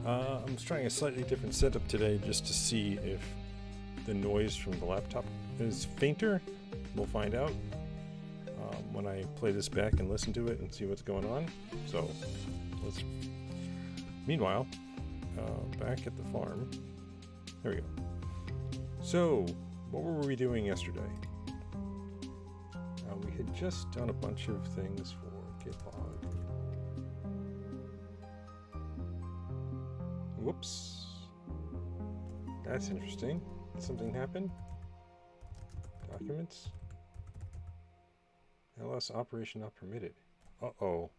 I'm trying a slightly different setup today just to see if the noise from the laptop is fainter. We'll find out when I play this back and listen to it and see what's going on. So let's. Meanwhile, back at the farm. There we go. So, what were we doing yesterday? We had just done a bunch of things for GitLog. Whoops. That's interesting. Did something happen? Documents? LS operation not permitted. Uh-oh.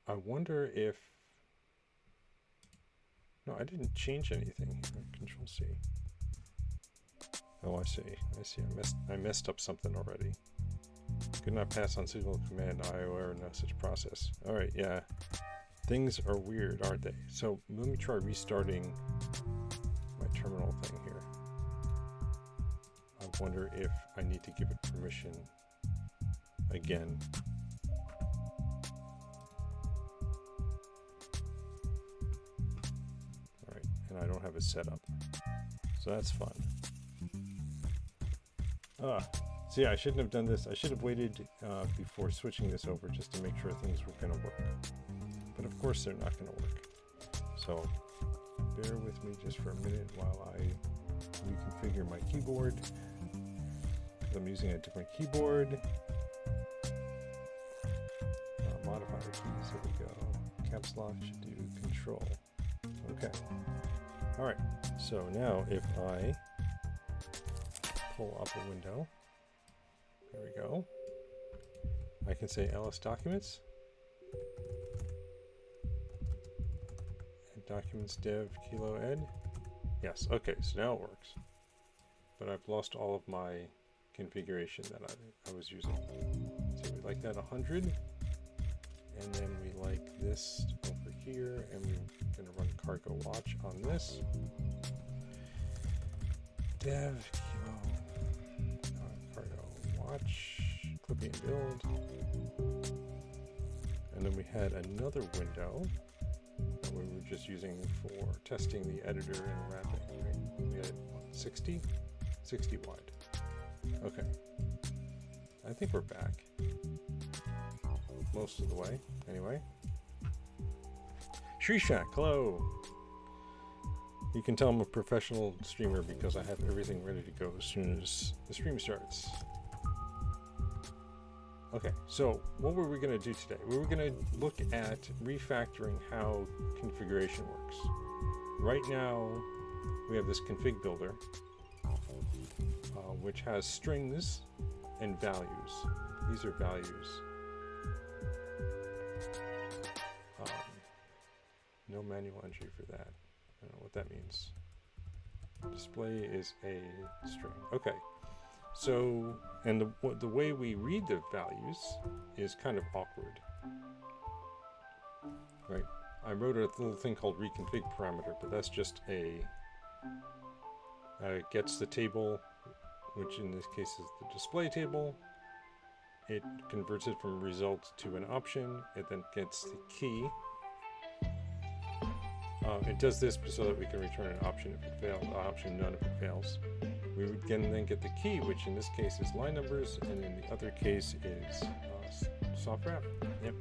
I wonder if... No, I didn't change anything. Control C. Oh, I see. I messed up something already. Could not pass on signal command IO error, no such process. Alright, yeah. Things are weird, aren't they? So let me try restarting my terminal thing here. I wonder if I need to give it permission again. Alright, and I don't have it set up. So that's fun. So yeah, I shouldn't have done this. I should have waited before switching this over just to make sure things were going to work. But of course they're not going to work. So bear with me just for a minute while I reconfigure my keyboard. I'm using a different keyboard. Modifier keys, here we go. Caps lock should do control. Okay. All right. So now if I pull up a window, there we go. I can say ls documents. And documents dev kilo ed. Yes, okay, so now it works. But I've lost all of my configuration that I was using. So we like that 100. And then we like this over here. And we're going to run cargo watch on this. Dev kilo cargo watch, clipping build. And then we had another window that we were just using for testing the editor and wrapping. Right? We had 60 wide. Okay. I think we're back. Most of the way, anyway. Shrishak, hello! You can tell I'm a professional streamer because I have everything ready to go as soon as the stream starts. Okay, so what were we going to do today? We were going to look at refactoring how configuration works. Right now, we have this config builder, which has strings and values. These are values. No manual entry for that. I don't know what that means. Display is a string. Okay. So, and the way we read the values is kind of awkward. Right? I wrote a little thing called reconfig parameter, but that's just a gets the table, which in this case is the display table. It converts it from result to an option. It then gets the key. It does this so that we can return an option if it fails, option none if it fails. We would then get the key, which in this case is line numbers, and in the other case is soft wrap. Yep.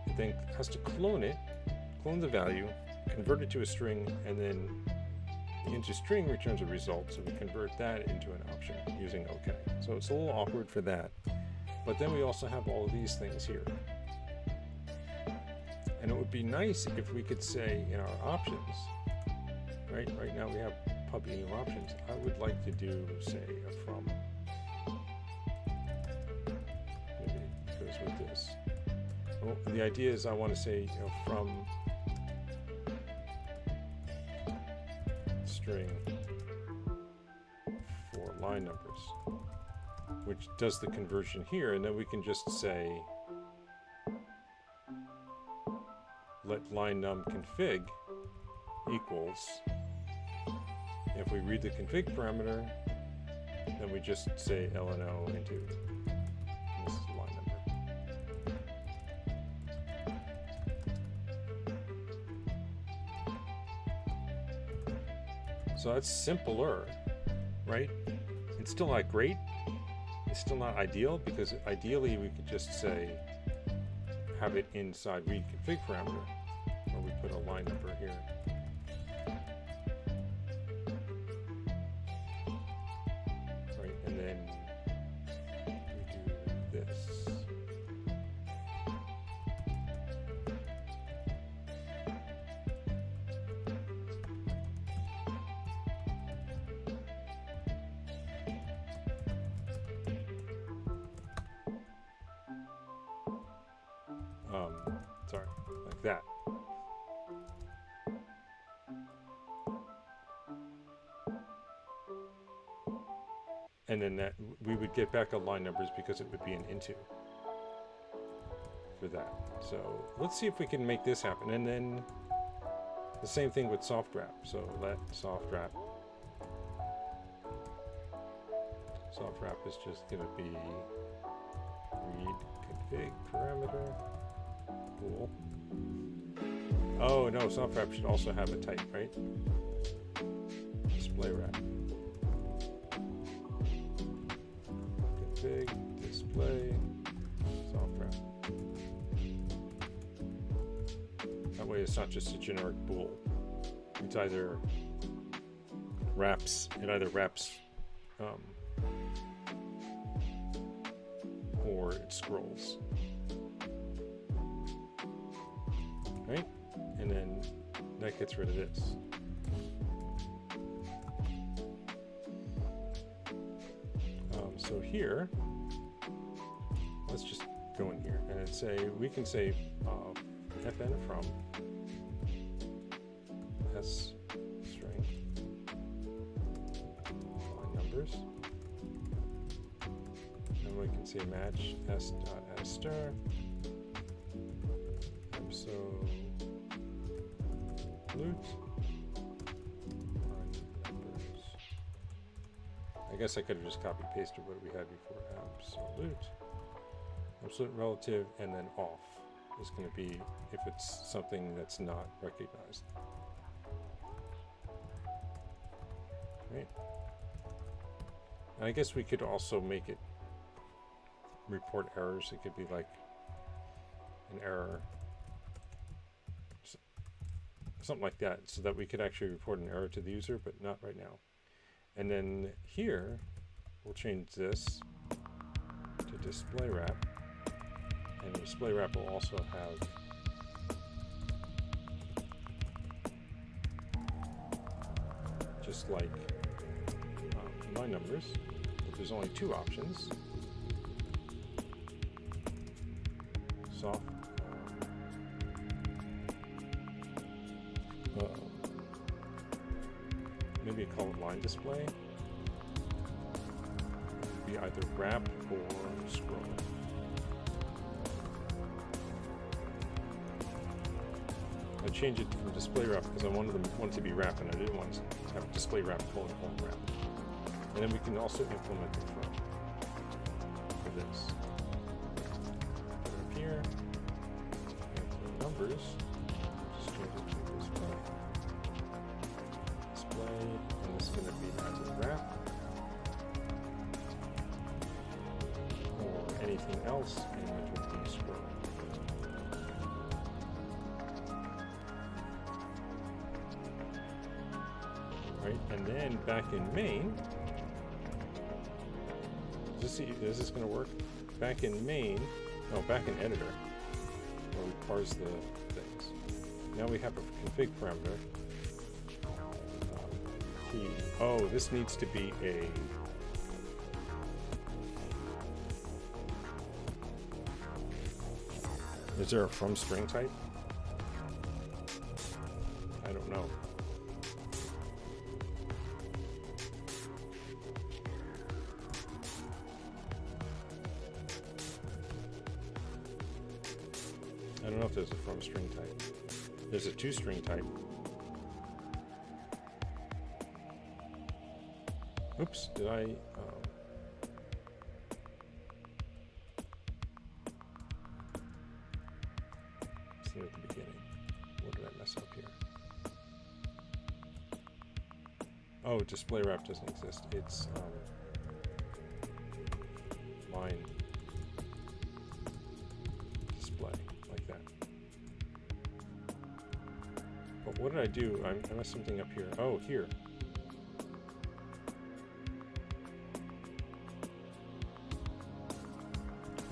It then has to clone the value, convert it to a string, and then the into string returns a result, so we convert that into an option using OK. So it's a little awkward for that. But then we also have all of these things here. And it would be nice if we could say in our options, right now we have pub new options. I would like to do, say, a from. Maybe it goes with this. Well, the idea is I want to say, from string for line numbers, which does the conversion here, and then we can just say, let line num config equals, if we read the config parameter, then we just say LNO into, this is line number. So that's simpler, right? It's still not great. It's still not ideal, because ideally we could just say, have it inside read config parameter, or we put a line number here. Right, and then we do this. Sorry, like that. And then that we would get back a line numbers because it would be an into for that. So let's see if we can make this happen. And then the same thing with soft wrap. So let soft wrap. Soft wrap is just going to be read config parameter. Cool. Oh no, soft wrap should also have a type, right? Display wrap. Config, display, soft wrap. That way it's not just a generic bool. It's either wraps, or it scrolls. Right? And then that gets rid of this. So here, let's just go in here and say, we can say fn from s string line numbers, and we can say match s.stir absolute line numbers. I guess I could have just copy pasted what we had before. Absolute relative, and then off is going to be if it's something that's not recognized. Right. And I guess we could also make it report errors. It could be like an error, something like that, so that we could actually report an error to the user, but not right now. And then here, we'll change this to display wrap, and display wrap will also have just like line numbers, but there's only two options. Soft. Maybe call it line display. It would be either wrap or scroll. I changed it from display wrap because I wanted it to be wrap, and I didn't want to have display wrap : wrap. And then we can also implement the from for this. Put it up here. And for the numbers, just change it to display. And this is going to be either wrap or anything else, and it will be scroll. Right, and then back in main, is this going to work? Back in main, no, back in editor, where we parse the things. Now we have a config parameter. Oh, this needs to be a is there a from string type? I don't know. I don't know if there's a from string type. There's a toString type. Oops, did I? See at the beginning. What did I mess up here? Oh, display wrap doesn't exist. It's line display, like that. But what did I do? I messed something up here. Oh, here.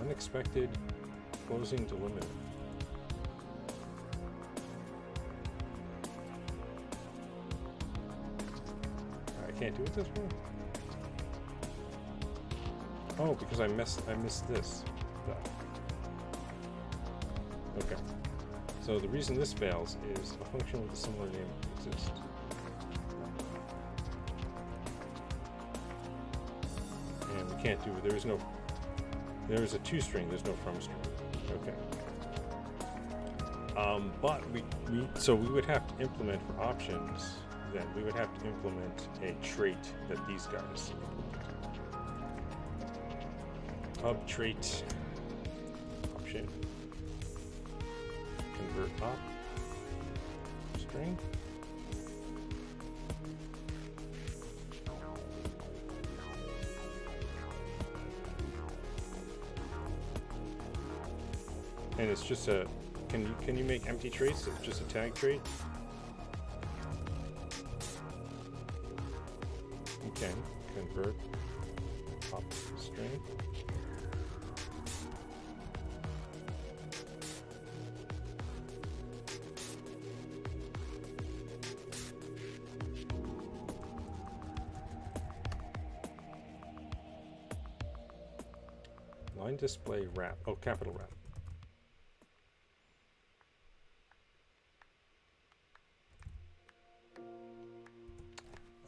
Unexpected closing delimiter. I can't do it this way. Oh, because I missed this stuff. Okay. So the reason this fails is a function with a similar name exists. And we can't do it. There is a toString, there's no from string. Okay. But so we would have to implement for options, then we would have to implement a trait that these guys implement. Pub trait option convert op string. And it's just a, can you make empty traits? It's just a tag trait. You can convert op string. Line display wrap. Oh, capital wrap.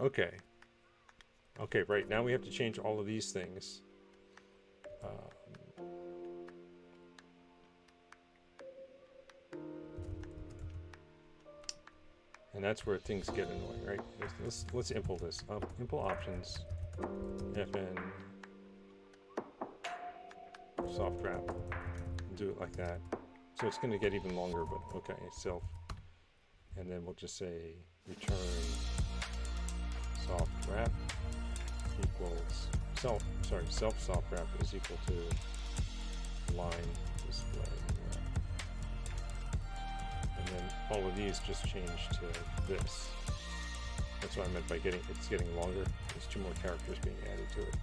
Okay. Okay, right. Now we have to change all of these things. And that's where things get annoying, right? Let's impl this. Impl options fn soft wrap. Do it like that. So it's going to get even longer, but okay, self. And then we'll just say return soft wrap equals self soft wrap is equal to line display wrap. And then all of these just change to this. That's what I meant by it's getting longer. There's 2 more characters being added to it.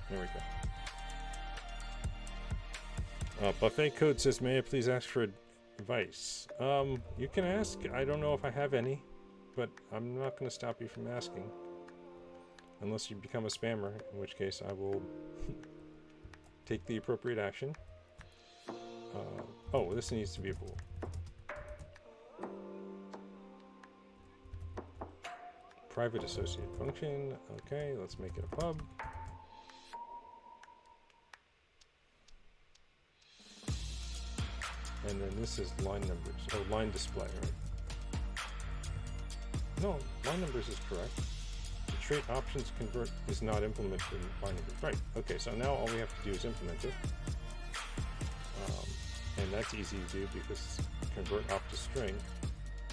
There we go. Buffet Code says, may I please ask for advice? You can ask. I don't know if I have any, but I'm not going to stop you from asking. Unless you become a spammer, in which case I will take the appropriate action. Oh, this needs to be a bool. Private associate function. Okay, let's make it a pub. And then this is line numbers, or line display, right? No, line numbers is correct. The trait options convert is not implemented in line numbers. Right, okay, so now all we have to do is implement it. And that's easy to do because convert op to string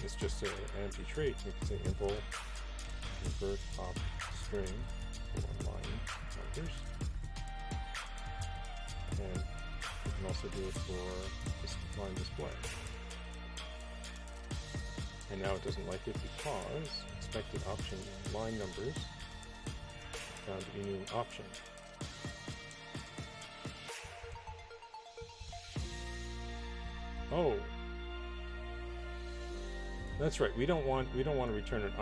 is just an empty trait. We can say impl convert op to string for line numbers. And we can also do it for this line display. And now it doesn't like it because expected option line numbers found to be new option. Oh, that's right. We don't want to return an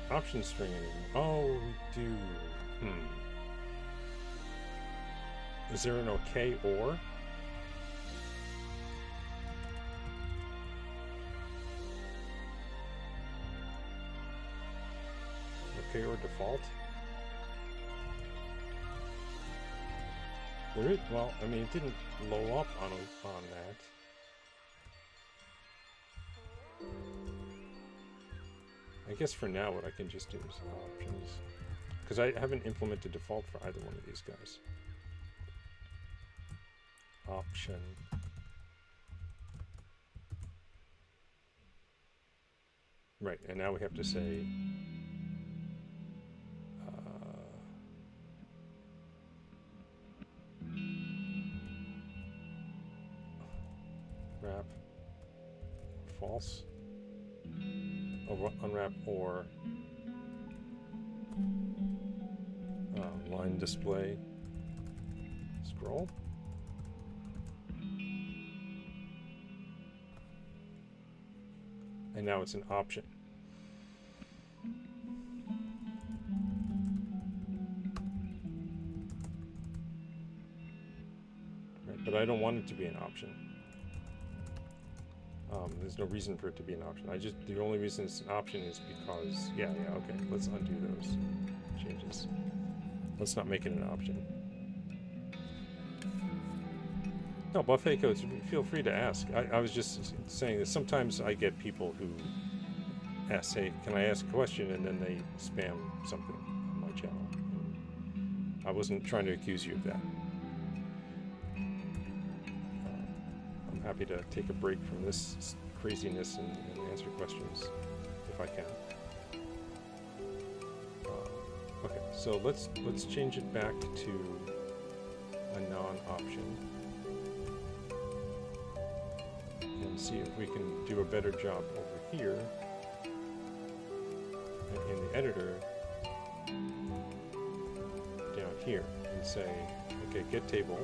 option string anymore. Oh, we do. Is there an OK or? OK or default? There is, well, I mean, it didn't blow up on that. I guess for now what I can just do is options, because I haven't implemented default for either one of these guys. Option Right, and now we have to say wrap false, unwrap, or line display scroll. And now it's an option. Right, but I don't want it to be an option. There's no reason for it to be an option. The only reason it's an option is because, okay, let's undo those changes. Let's not make it an option. No, buffet codes, feel free to ask. I was just saying that sometimes I get people who ask, hey, can I ask a question? And then they spam something on my channel. I wasn't trying to accuse you of that. I'm happy to take a break from this craziness and answer questions if I can. Okay, so let's change it back to a non-option and see if we can do a better job over here and in the editor down here and say, okay, get table.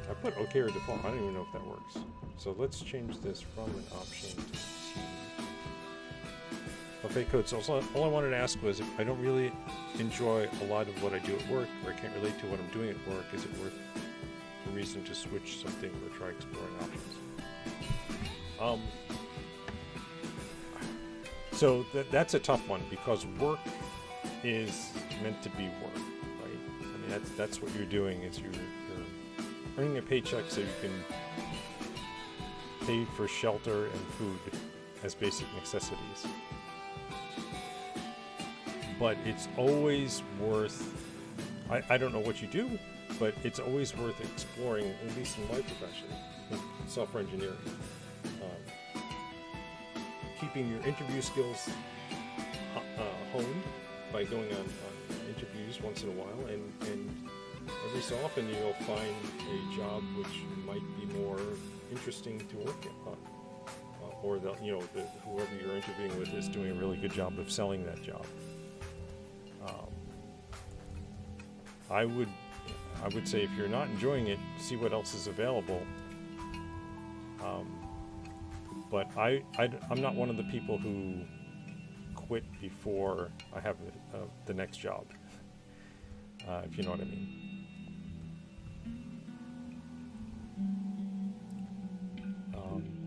I put OK or default. I don't even know if that works. So let's change this from an option to T. Okay, code. So all I wanted to ask was, if I don't really enjoy a lot of what I do at work, or I can't relate to what I'm doing at work, is it worth a reason to switch something or try exploring options? So that's a tough one, because work is meant to be work, right? I mean, that's what you're doing, is you're earning a paycheck so you can pay for shelter and food as basic necessities. But it's always worth, I don't know what you do, but it's always worth exploring, at least in my profession, in software engineering. Keeping your interview skills honed by going on interviews once in a while, and every so often you'll find a job which might be more interesting to work on, or whoever you're interviewing with is doing a really good job of selling that job. I would say, if you're not enjoying it, see what else is available. But I'm not one of the people who quit before I have the next job, if you know what I mean.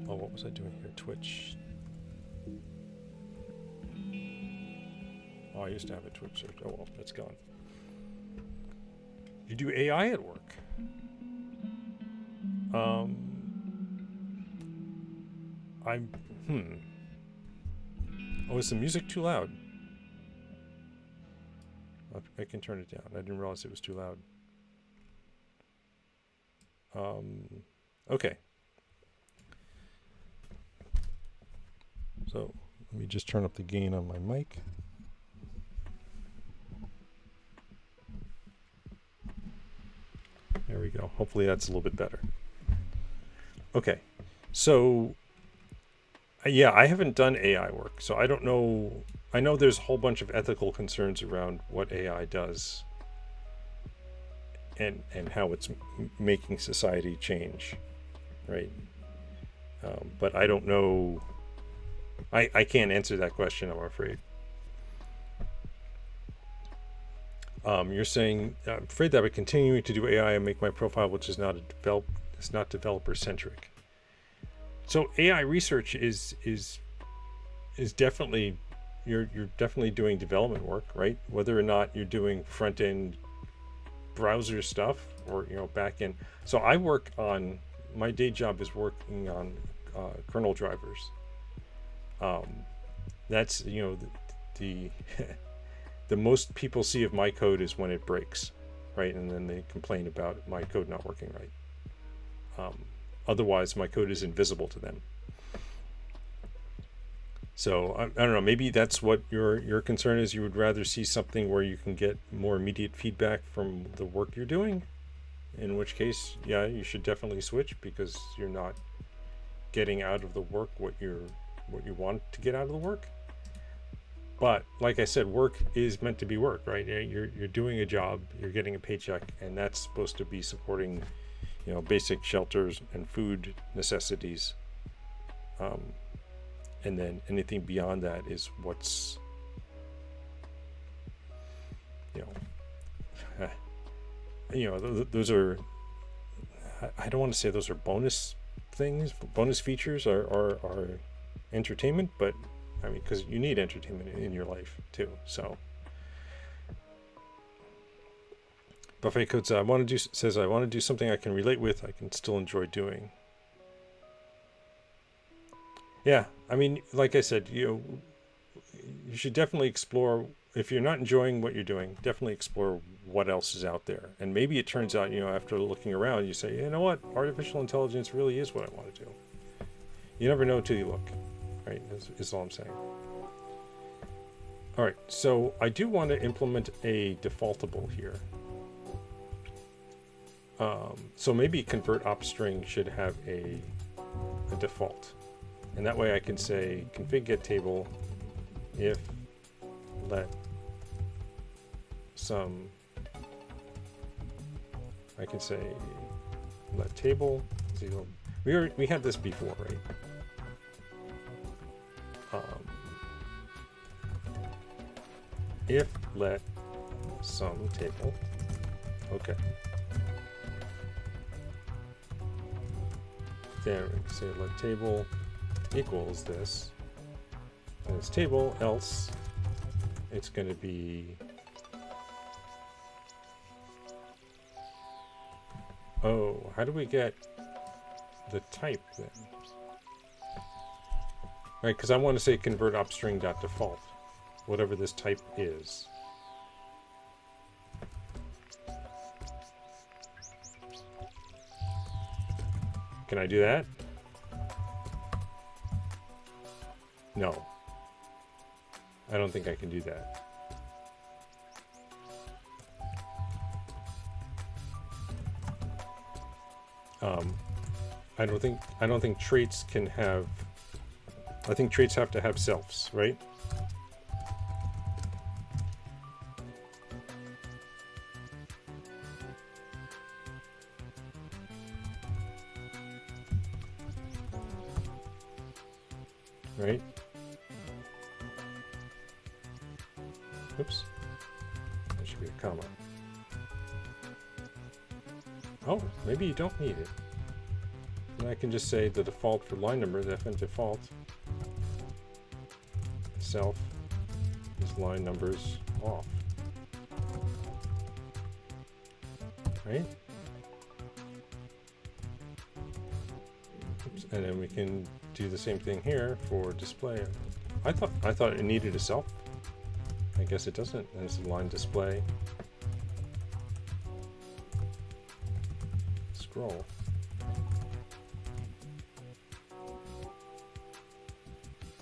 What was I doing here? Twitch. Oh, I used to have a Twitch search. Oh well, that's gone. You do AI at work? Oh, is the music too loud? I can turn it down. I didn't realize it was too loud. Okay. So let me just turn up the gain on my mic. There we go. Hopefully that's a little bit better. Okay. So yeah, I haven't done AI work, so I don't know. I know there's a whole bunch of ethical concerns around what AI does and how it's making society change, right? But I don't know. I can't answer that question, I'm afraid. You're saying, I'm afraid that by continuing to do AI and make my profile, which is not developer centric. So AI research is definitely, you're definitely doing development work, right? Whether or not you're doing front end browser stuff or back end. So I work on, my day job is working on kernel drivers. That's the the most people see of my code is when it breaks, right? And then they complain about my code not working right. Otherwise, my code is invisible to them. So I don't know, maybe that's what your concern is. You would rather see something where you can get more immediate feedback from the work you're doing, in which case, yeah, you should definitely switch because you're not getting out of the work what you want to get out of the work. But like I said, work is meant to be work, right? You're doing a job, you're getting a paycheck, and that's supposed to be supporting, basic shelters and food necessities. And then anything beyond that is what's, those are, I don't want to say those are bonus things. Bonus features are entertainment, but I mean, because you need entertainment in your life too. So, Buffet Code says I want to do something I can relate with. I can still enjoy doing. Yeah, I mean, like I said, you should definitely explore. If you're not enjoying what you're doing, definitely explore what else is out there. And maybe it turns out, after looking around, you say, you know what, artificial intelligence really is what I want to do. You never know until you look, right? Is all I'm saying. All right, so I do want to implement a defaultable here. So maybe convert op string should have a default. And that way I can say config get table if let some, I can say let table 0. We had this before, right? If let some table, okay. There, we can say let table equals this, and it's table, else it's going to be, oh, how do we get the type then? Right, because I want to say convert opstring.default, whatever this type is. Can I do that? No. I don't think I can do that. I don't think traits can have, I think traits have to have selves, right? Right? Oops. There should be a comma. Oh, maybe you don't need it. And I can just say the default for line number, the fn default self is line numbers off. Right? Oops. And then we can do the same thing here for display. I thought it needed a self. I guess it doesn't. And it's a line display. Scroll.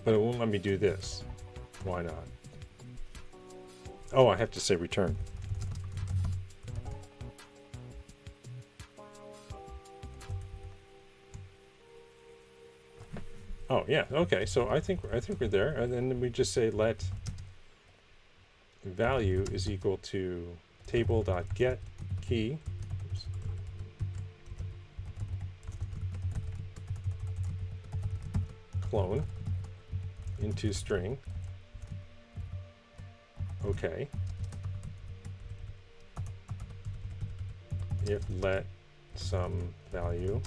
But it won't let me do this. Why not? Oh, I have to say return. Oh yeah, okay. So I think we're there, and then we just say let value is equal to table.get key. Oops. Clone into string. Okay. If let some value,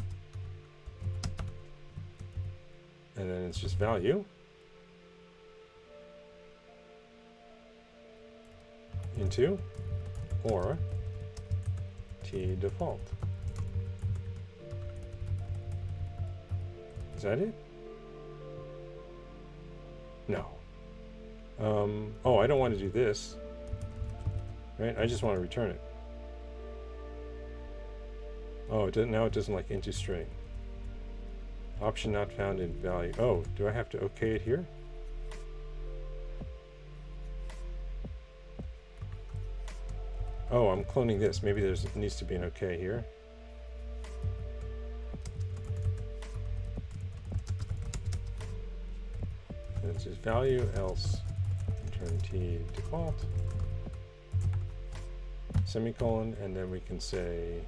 and then it's just value into or t default. Is that it? No. Oh, I don't want to do this. Right? I just want to return it. Oh, it doesn't, now it doesn't like into string. Option not found in value. Oh, do I have to okay it here? Oh, I'm cloning this. Maybe there needs to be an OK here. And it says value, else return T default, semicolon, and then we can say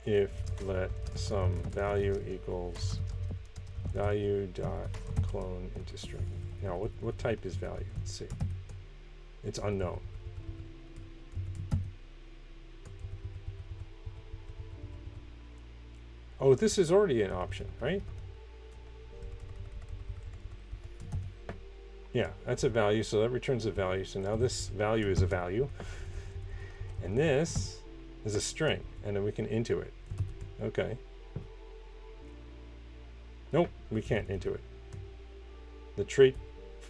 if let some value equals value dot clone into string. Now, what type is value? Let's see. It's unknown. Oh, this is already an option, right? Yeah, that's a value, so that returns a value. So now this value is a value. And this is a string, and then we can into it. Okay. Nope, we can't into it. The trait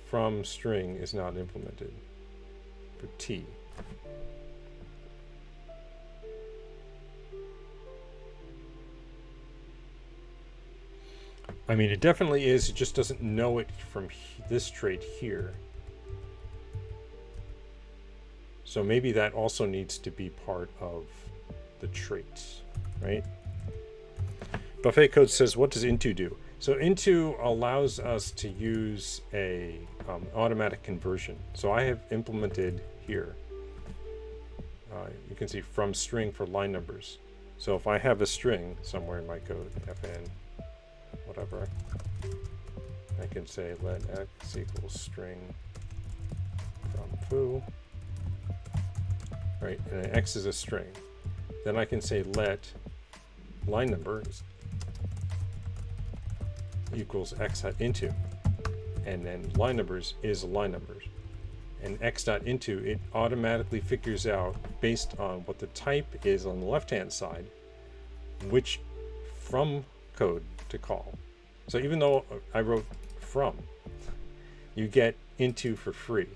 from string is not implemented for T. I mean, it definitely is. It just doesn't know it from this trait here. So maybe that also needs to be part of the traits, right? Buffet code says, what does into do? So into allows us to use a automatic conversion. So I have implemented here, you can see from string for line numbers. So if I have a string somewhere in my code, fn, whatever, I can say let x equals string from foo, right? And x is a string. Then I can say let line number equals x dot into, and then line numbers is line numbers, and x dot into, it automatically figures out based on what the type is on the left hand side which from code to call. So even though I wrote from, you get into for free.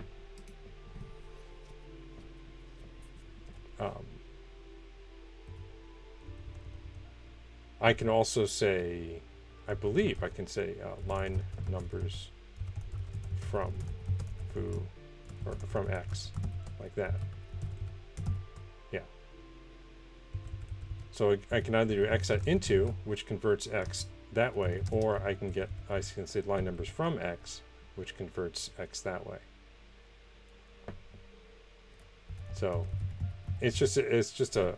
I can also say, I believe I can say line numbers from foo, or from x, like that. Yeah. So I can either do x dot into, which converts x that way, or I can say line numbers from x, which converts x that way. So it's just a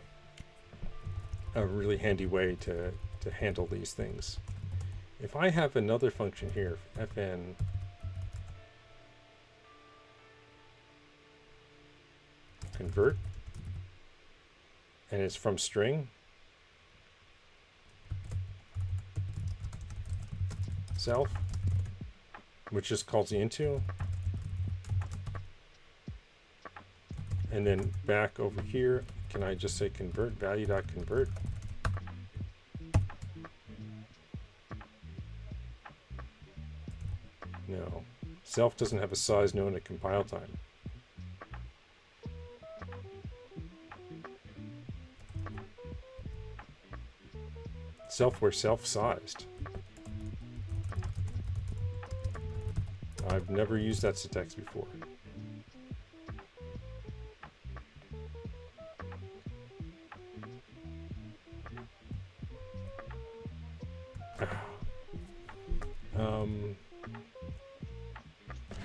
really handy way to handle these things. If I have another function here, fn convert, and it's from string, self, which just calls the into, and then back over here, can I just say convert, value.convert? No, self doesn't have a size known at compile time. Self were self-sized. I've never used that syntax before.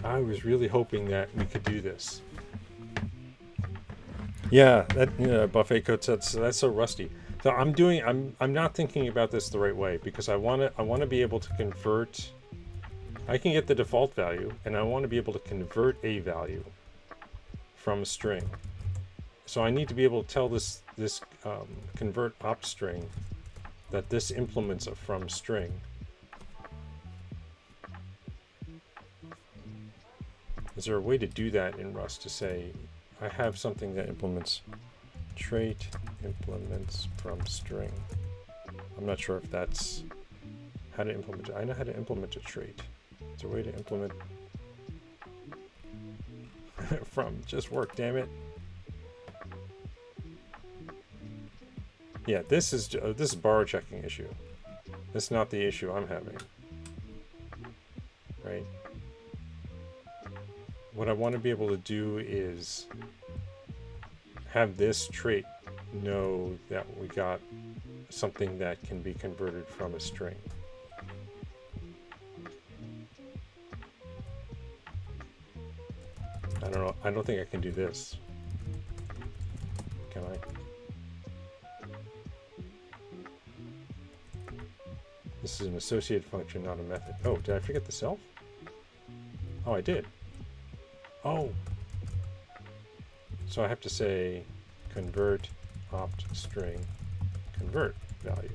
I was really hoping that we could do this. Yeah, that buffet code said that's so rusty. So I'm not thinking about this the right way, because I want to be able to convert. I can get the default value, and I want to be able to convert a value from a string. So I need to be able to tell this convert op string that this implements a from string. Is there a way to do that in Rust, to say I have something that implements trait implements from string? I'm not sure if that's how to implement it. I know how to implement a trait. Is there a way to implement from? Just work, damn it. Yeah, this is borrow checking issue. This is not the issue I'm having. Right? what I want to be able to do is have this trait know that we got something that can be converted from a string. I don't know. I don't think I can do this. Can I? This is an associated function, not a method. Oh, did I forget the self? Oh, I did. Oh. So I have to say convert opt string convert value.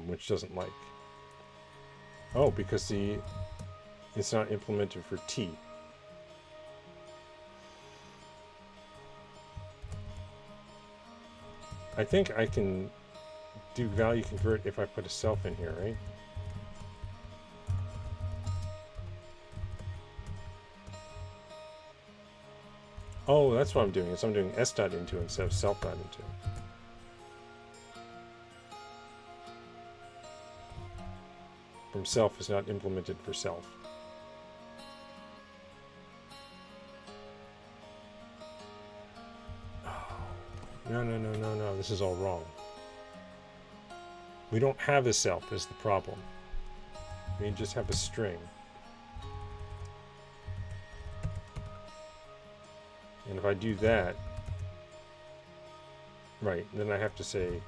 Which doesn't like. Oh, because it's not implemented for T. I think I can do value convert if I put a self in here, right? Oh, that's what I'm doing. Is I'm doing s.into instead of self.into. From self is not implemented for self. No. This is all wrong. We don't have a self is the problem. We just have a string. And if I do that, right, then I have to say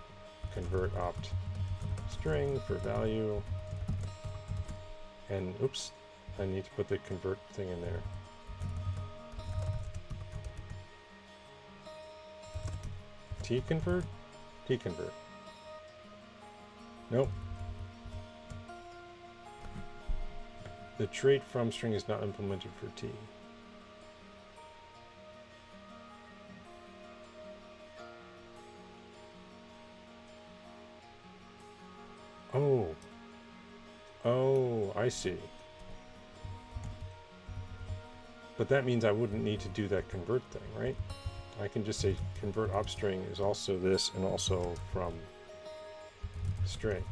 convert opt string for value. And oops, I need to put the convert thing in there. T-convert? T-convert. Nope. The trait from string is not implemented for T. Oh, I see. But that means I wouldn't need to do that convert thing, right? I can just say convert opt string is also this and also from string.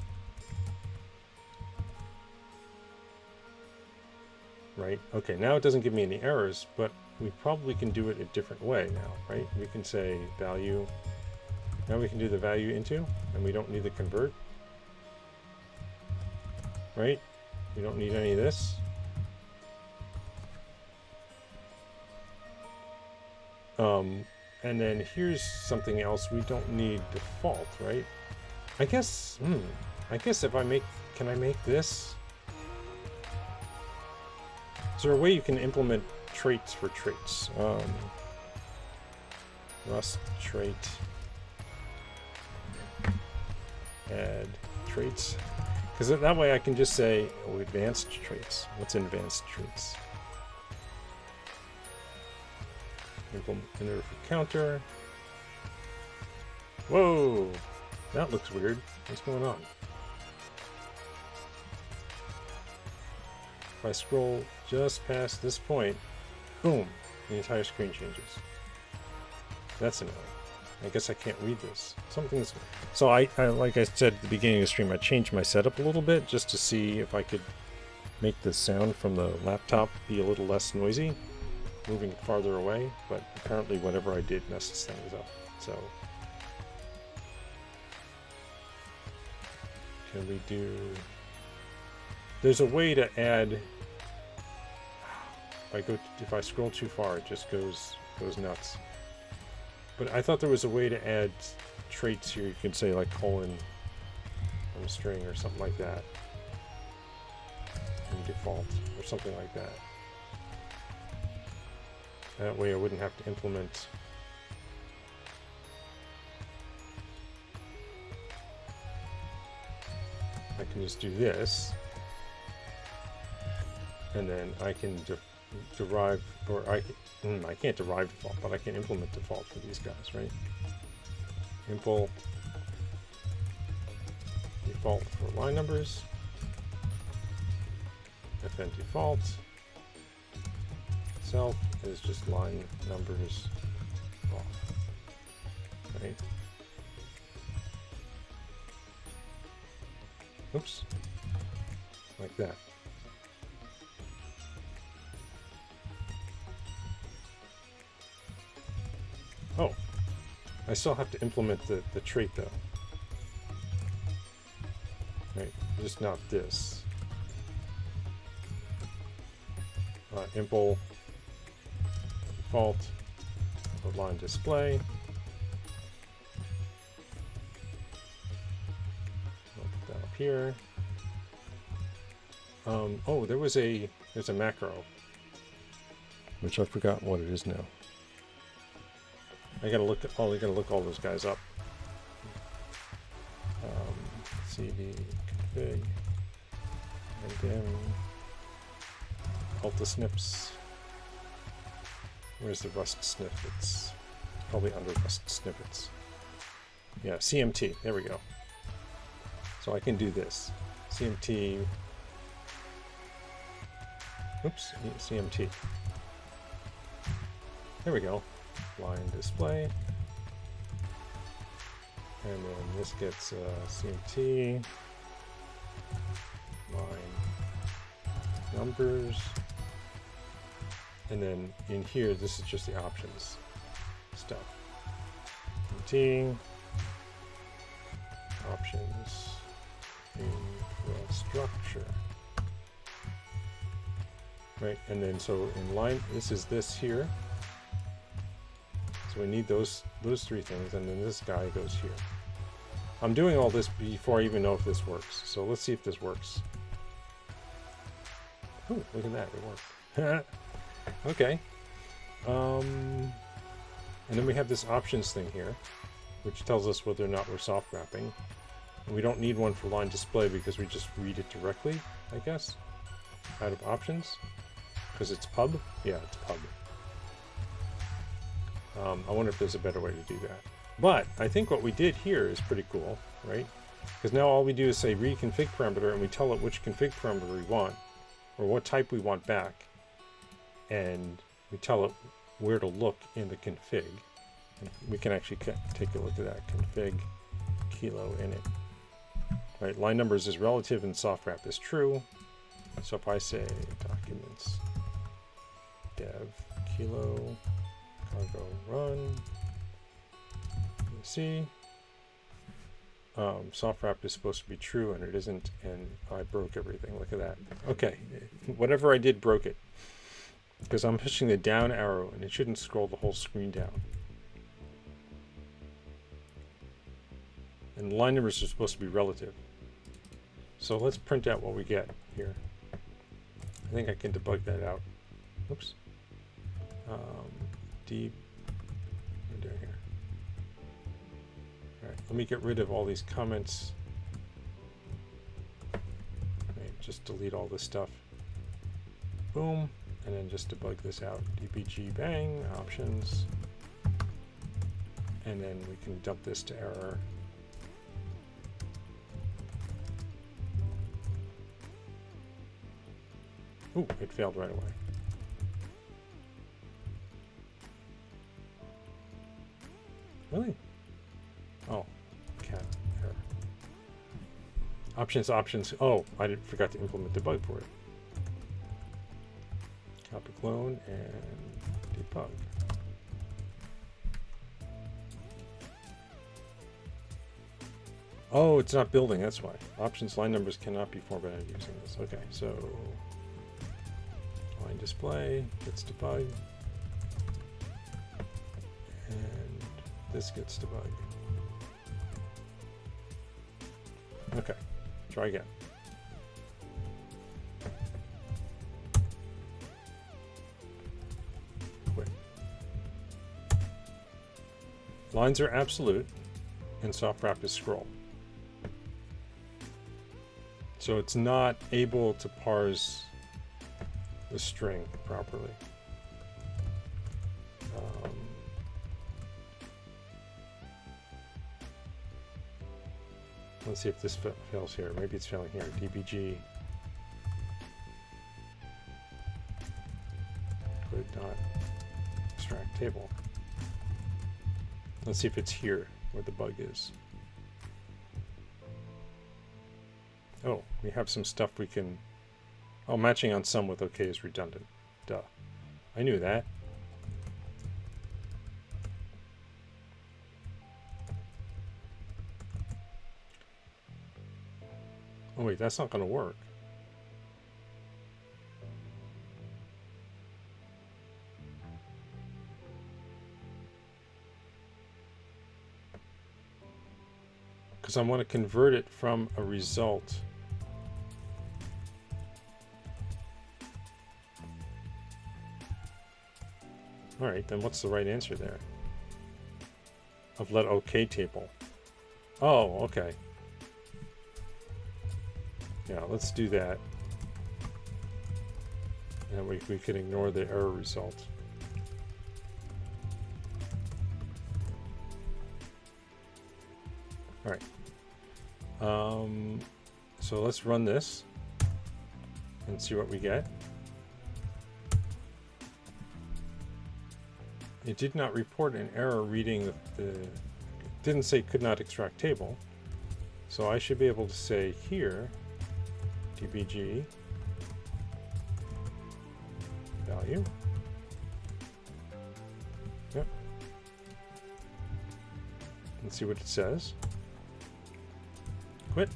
Right? Okay, now it doesn't give me any errors, but we probably can do it a different way now, right? We can say value. Now we can do the value into, and we don't need the convert. Right? We don't need any of this. And then here's something else. We don't need default, right? I guess if I make, can I make this? Is there a way you can implement traits for traits? Rust trait add traits. Because that way I can just say, oh, advanced traits. What's in advanced traits? Implement enter for counter. Whoa! That looks weird. What's going on? If I scroll just past this point, boom, the entire screen changes. That's annoying. I guess I can't read this. Something's... So I like I said at the beginning of the stream, I changed my setup a little bit just to see if I could make the sound from the laptop be a little less noisy, moving it farther away, but apparently whatever I did messes things up. So can we do... There's a way to add... If I scroll too far, it just goes nuts. But I thought there was a way to add traits here. You can say like colon from a string or something like that. In default or something like that. That way I wouldn't have to implement. I can just do this. And then I can derive, or I can't derive default, but I can implement default for these guys, right? Impl default for line numbers. Fn default. Self is just line numbers off. Right? Oops. Like that. Oh, I still have to implement the trait though. Right, just not this. Impl default line display. I'll put that up here. Oh, there's a macro, which I've forgotten what it is now. I gotta look all those guys up. cd config and alt snips. Where's the rust snippets? Probably under rust snippets. Yeah, CMT. There we go. So I can do this. CMT. Oops, CMT. There we go. Line display. And then this gets CMT. Line numbers. And then in here, this is just the options stuff. CMT. Options. Infrastructure. Right, and then so in line, this is this here. So we need those three things, and then this guy goes here. I'm doing all this before I even know if this works. So let's see if this works. Ooh, look at that, it worked. Okay. And then we have this options thing here, which tells us whether or not we're soft wrapping. And we don't need one for line display because we just read it directly, I guess, out of options. Because it's pub? Yeah, it's pub. I wonder if there's a better way to do that. But I think what we did here is pretty cool, right? Because now all we do is say read config parameter, and we tell it which config parameter we want, or what type we want back. And we tell it where to look in the config. And we can actually take a look at that config kilo init. Right, line numbers is relative and soft wrap is true. So if I say documents dev kilo cargo run, you see, soft wrap is supposed to be true and it isn't, and I broke everything. Look at that. Okay, whatever I did broke it because I'm pushing the down arrow and it shouldn't scroll the whole screen down. And line numbers are supposed to be relative. So let's print out what we get here. I think I can debug that out. Oops. Deep. What am I doing here? All right, let me get rid of all these comments. Right, just delete all this stuff. Boom. And then just debug this out. dbg bang, options. And then we can dump this to error. Ooh, it failed right away. Really? Oh, cat error. Options. Oh, I forgot to implement debug for it. Copy clone and debug. Oh, it's not building, that's why. Options line numbers cannot be formatted using this. Okay, so line display gets debugged. And this gets debugged. Okay, try again. Quit. Lines are absolute and soft wrap is scroll. So it's not able to parse the string properly. Let's see if this fails here. Maybe it's failing here. dbg could not extract table. Let's see if it's here where the bug is. Oh, we have some stuff we can... Oh, matching on some with OK is redundant. Duh. I knew that. Oh wait, that's not going to work. Because I want to convert it from a result. All right, then what's the right answer there? Of let OK table. Oh, okay. Yeah, let's do that. And we can ignore the error result. All right. So let's run this and see what we get. It did not report an error reading the didn't say could not extract table. So I should be able to say here, dbg value. Yep. Let's see what it says. Quit.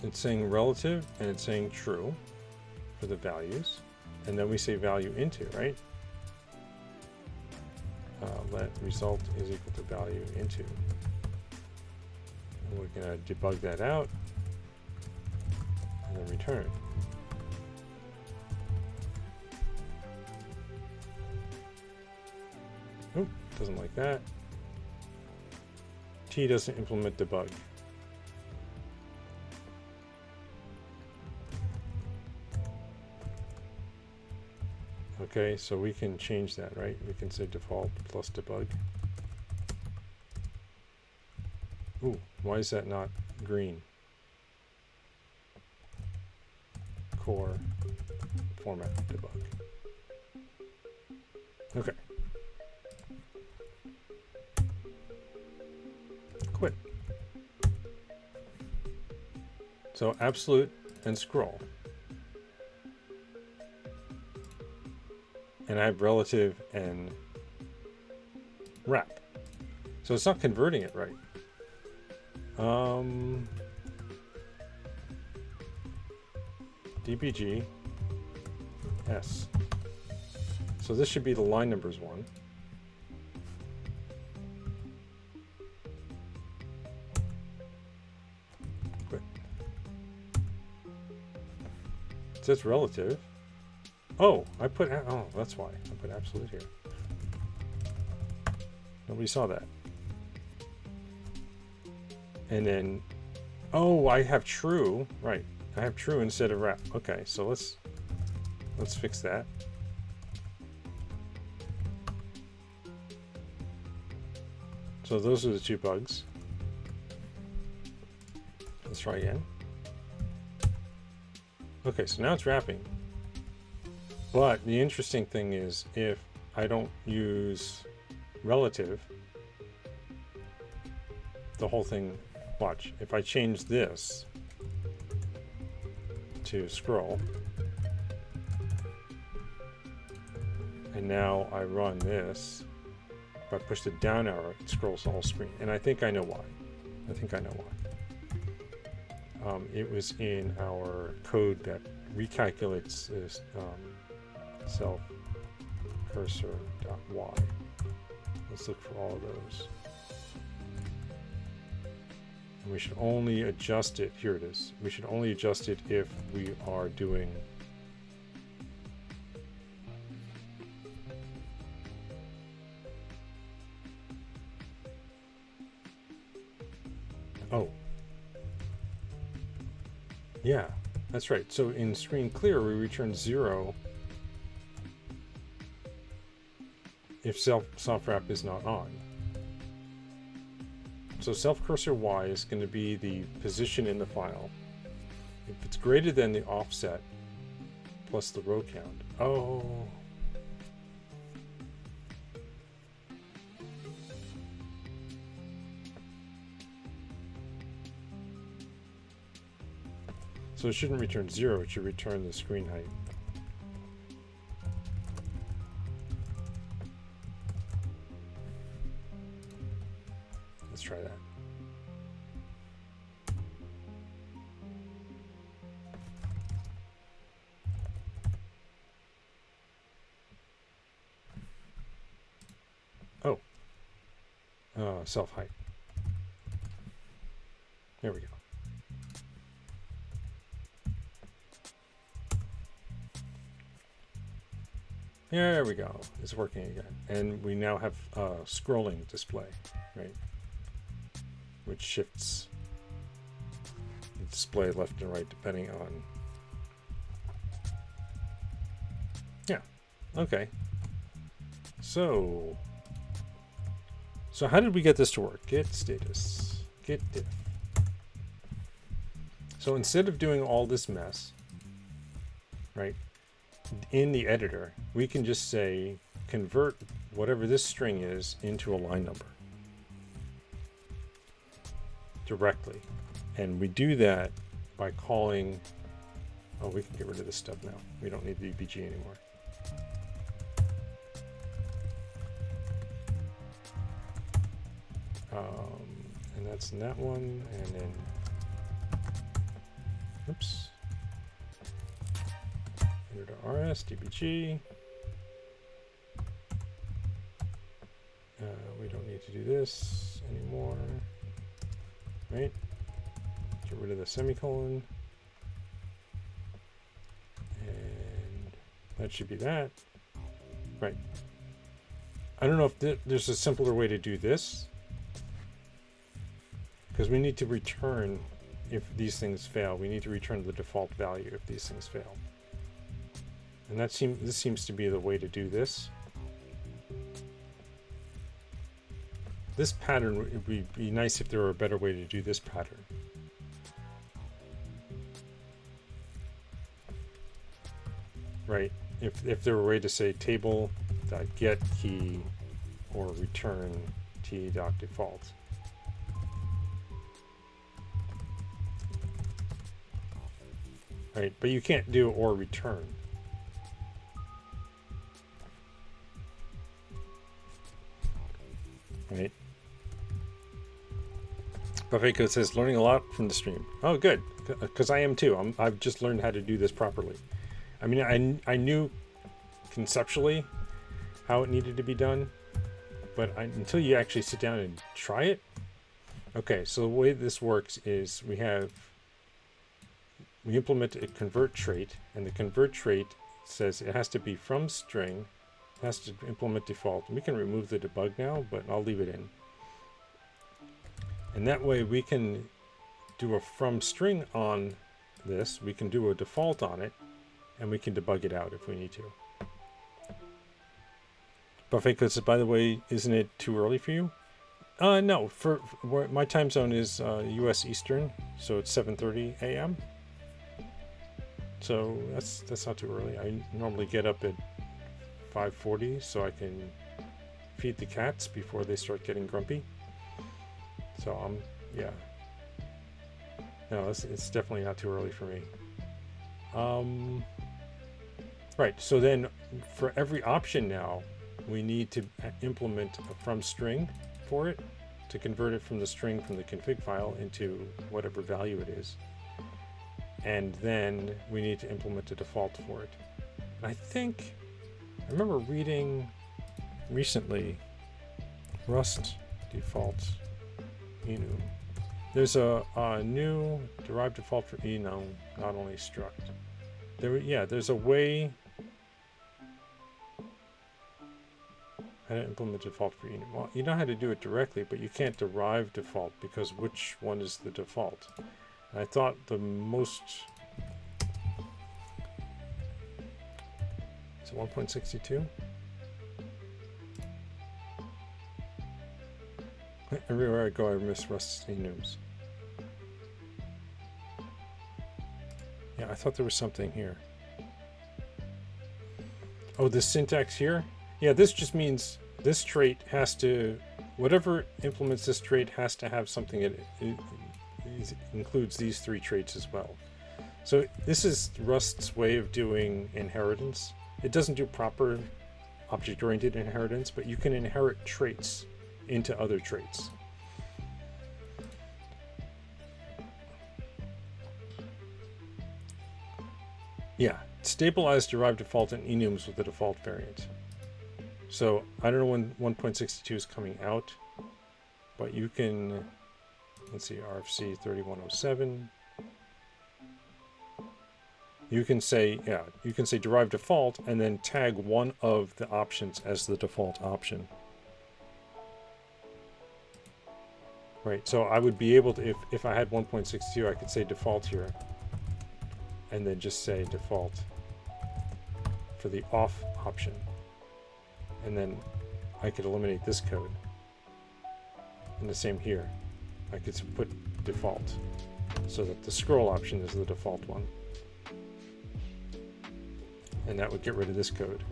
It's saying relative and it's saying true for the values. And then we say value into, right? Let result is equal to value into. And we're going to debug that out and then return. Oop, doesn't like that. T doesn't implement debug. Okay, so we can change that, right? We can say default plus debug. Ooh, why is that not green? Core format debug. Okay. Quit. So absolute and scroll. And I have relative and wrap. So it's not converting it right. dbg s. So this should be the line numbers one. Quit. It says relative. Oh, oh, that's why. I put absolute here. Nobody saw that. And then, oh, I have true. Right. I have true instead of wrap. Okay, so let's fix that. So those are the two bugs. Let's try again. Okay, so now it's wrapping. But the interesting thing is if I don't use relative, the whole thing, watch, if I change this to scroll, and now I run this, if I push the down arrow, it scrolls the whole screen. And I think I know why. It was in our code that recalculates this self cursor.y. Let's look for all of those. And we should only adjust it. Here it is. We should only adjust it if we are doing yeah, that's right. So in screen clear, we return 0 if soft wrap is not on. So self cursor Y is going to be the position in the file. If it's greater than the offset plus the row count. Oh. So it shouldn't return 0, it should return the screen height. Let's try that. Oh. Self height. There we go. There we go. It's working again. And we now have scrolling display, right? Which shifts the display left and right depending on... Yeah. Okay. So how did we get this to work? Get status. Get diff. So instead of doing all this mess, right, in the editor, we can just say convert whatever this string is into a line number directly. And we do that by calling, oh, we can get rid of this stuff now. We don't need the UBG anymore. And that's in that one, and then, oops. Enter to RS, DBG. We don't need to do this anymore, right? Get rid of the semicolon. And that should be that. Right. I don't know if there's a simpler way to do this, because we need to return if these things fail. We need to return the default value if these things fail. And this seems to be the way to do this. This pattern, it would be nice if there were a better way to do this pattern. Right, if there were a way to say table.get key or return t.default. Right, but you can't do or return. Right. Buffet Code says learning a lot from the stream. Oh, good, because I am too. I've just learned how to do this properly. I mean, I knew conceptually how it needed to be done, but until you actually sit down and try it. Okay, so the way this works is we implement a convert trait, and the convert trait says it has to be from string, has to implement default. We can remove the debug now, but I'll leave it in. And that way we can do a from string on this, we can do a default on it, and we can debug it out if we need to. Buffet Code says, by the way, isn't it too early for you? No, for my time zone is US Eastern, so it's 7:30 a.m. So that's not too early. I normally get up at 5:40 so I can feed the cats before they start getting grumpy. So yeah. No, it's definitely not too early for me. Right, so then for every option now, we need to implement a from string for it to convert it from the string from the config file into whatever value it is. And then we need to implement a default for it. I remember reading recently Rust default enum. There's a new derived default for enum, not only struct. There's a way how to implement default for enum. Well, you know how to do it directly, but you can't derive default because which one is the default? And I thought the most... Is it 1.62? Everywhere I go, I miss Rust enums. Yeah, I thought there was something here. Oh, the syntax here? Yeah, this just means this trait has to, whatever implements this trait has to have something that includes these three traits as well. So this is Rust's way of doing inheritance. It doesn't do proper object-oriented inheritance, but you can inherit traits into other traits. Yeah, stabilize derived default and enums with the default variant. So I don't know when 1.62 is coming out, but you can, let's see, RFC 3107. You can say, yeah, you can say derived default and then tag one of the options as the default option. Right, so I would be able to, if I had 1.62, I could say default here, and then just say default for the off option. And then I could eliminate this code. And the same here. I could put default so that the scroll option is the default one. And that would get rid of this code.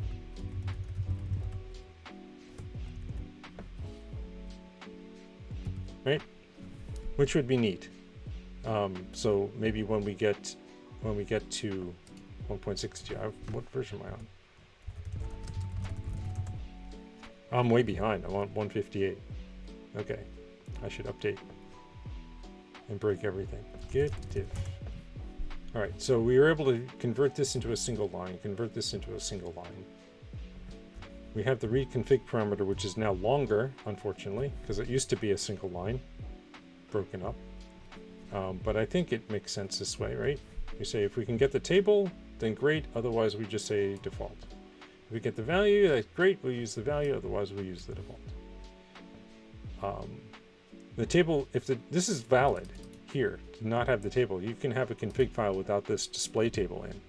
Right? Which would be neat. So maybe when we get to 1.62, what version am I on? I'm way behind. I'm on 158. Okay, I should update and break everything. Get diff. All right, so we were able to convert this into a single line, convert this into a single line. We have the reconfig parameter, which is now longer, unfortunately, because it used to be a single line, broken up. But I think it makes sense this way, right? We say if we can get the table, then great. Otherwise, we just say default. If we get the value, that's great. We'll use the value. Otherwise, we'll use the default. The table, if this is valid here, to not have the table, you can have a config file without this display table in.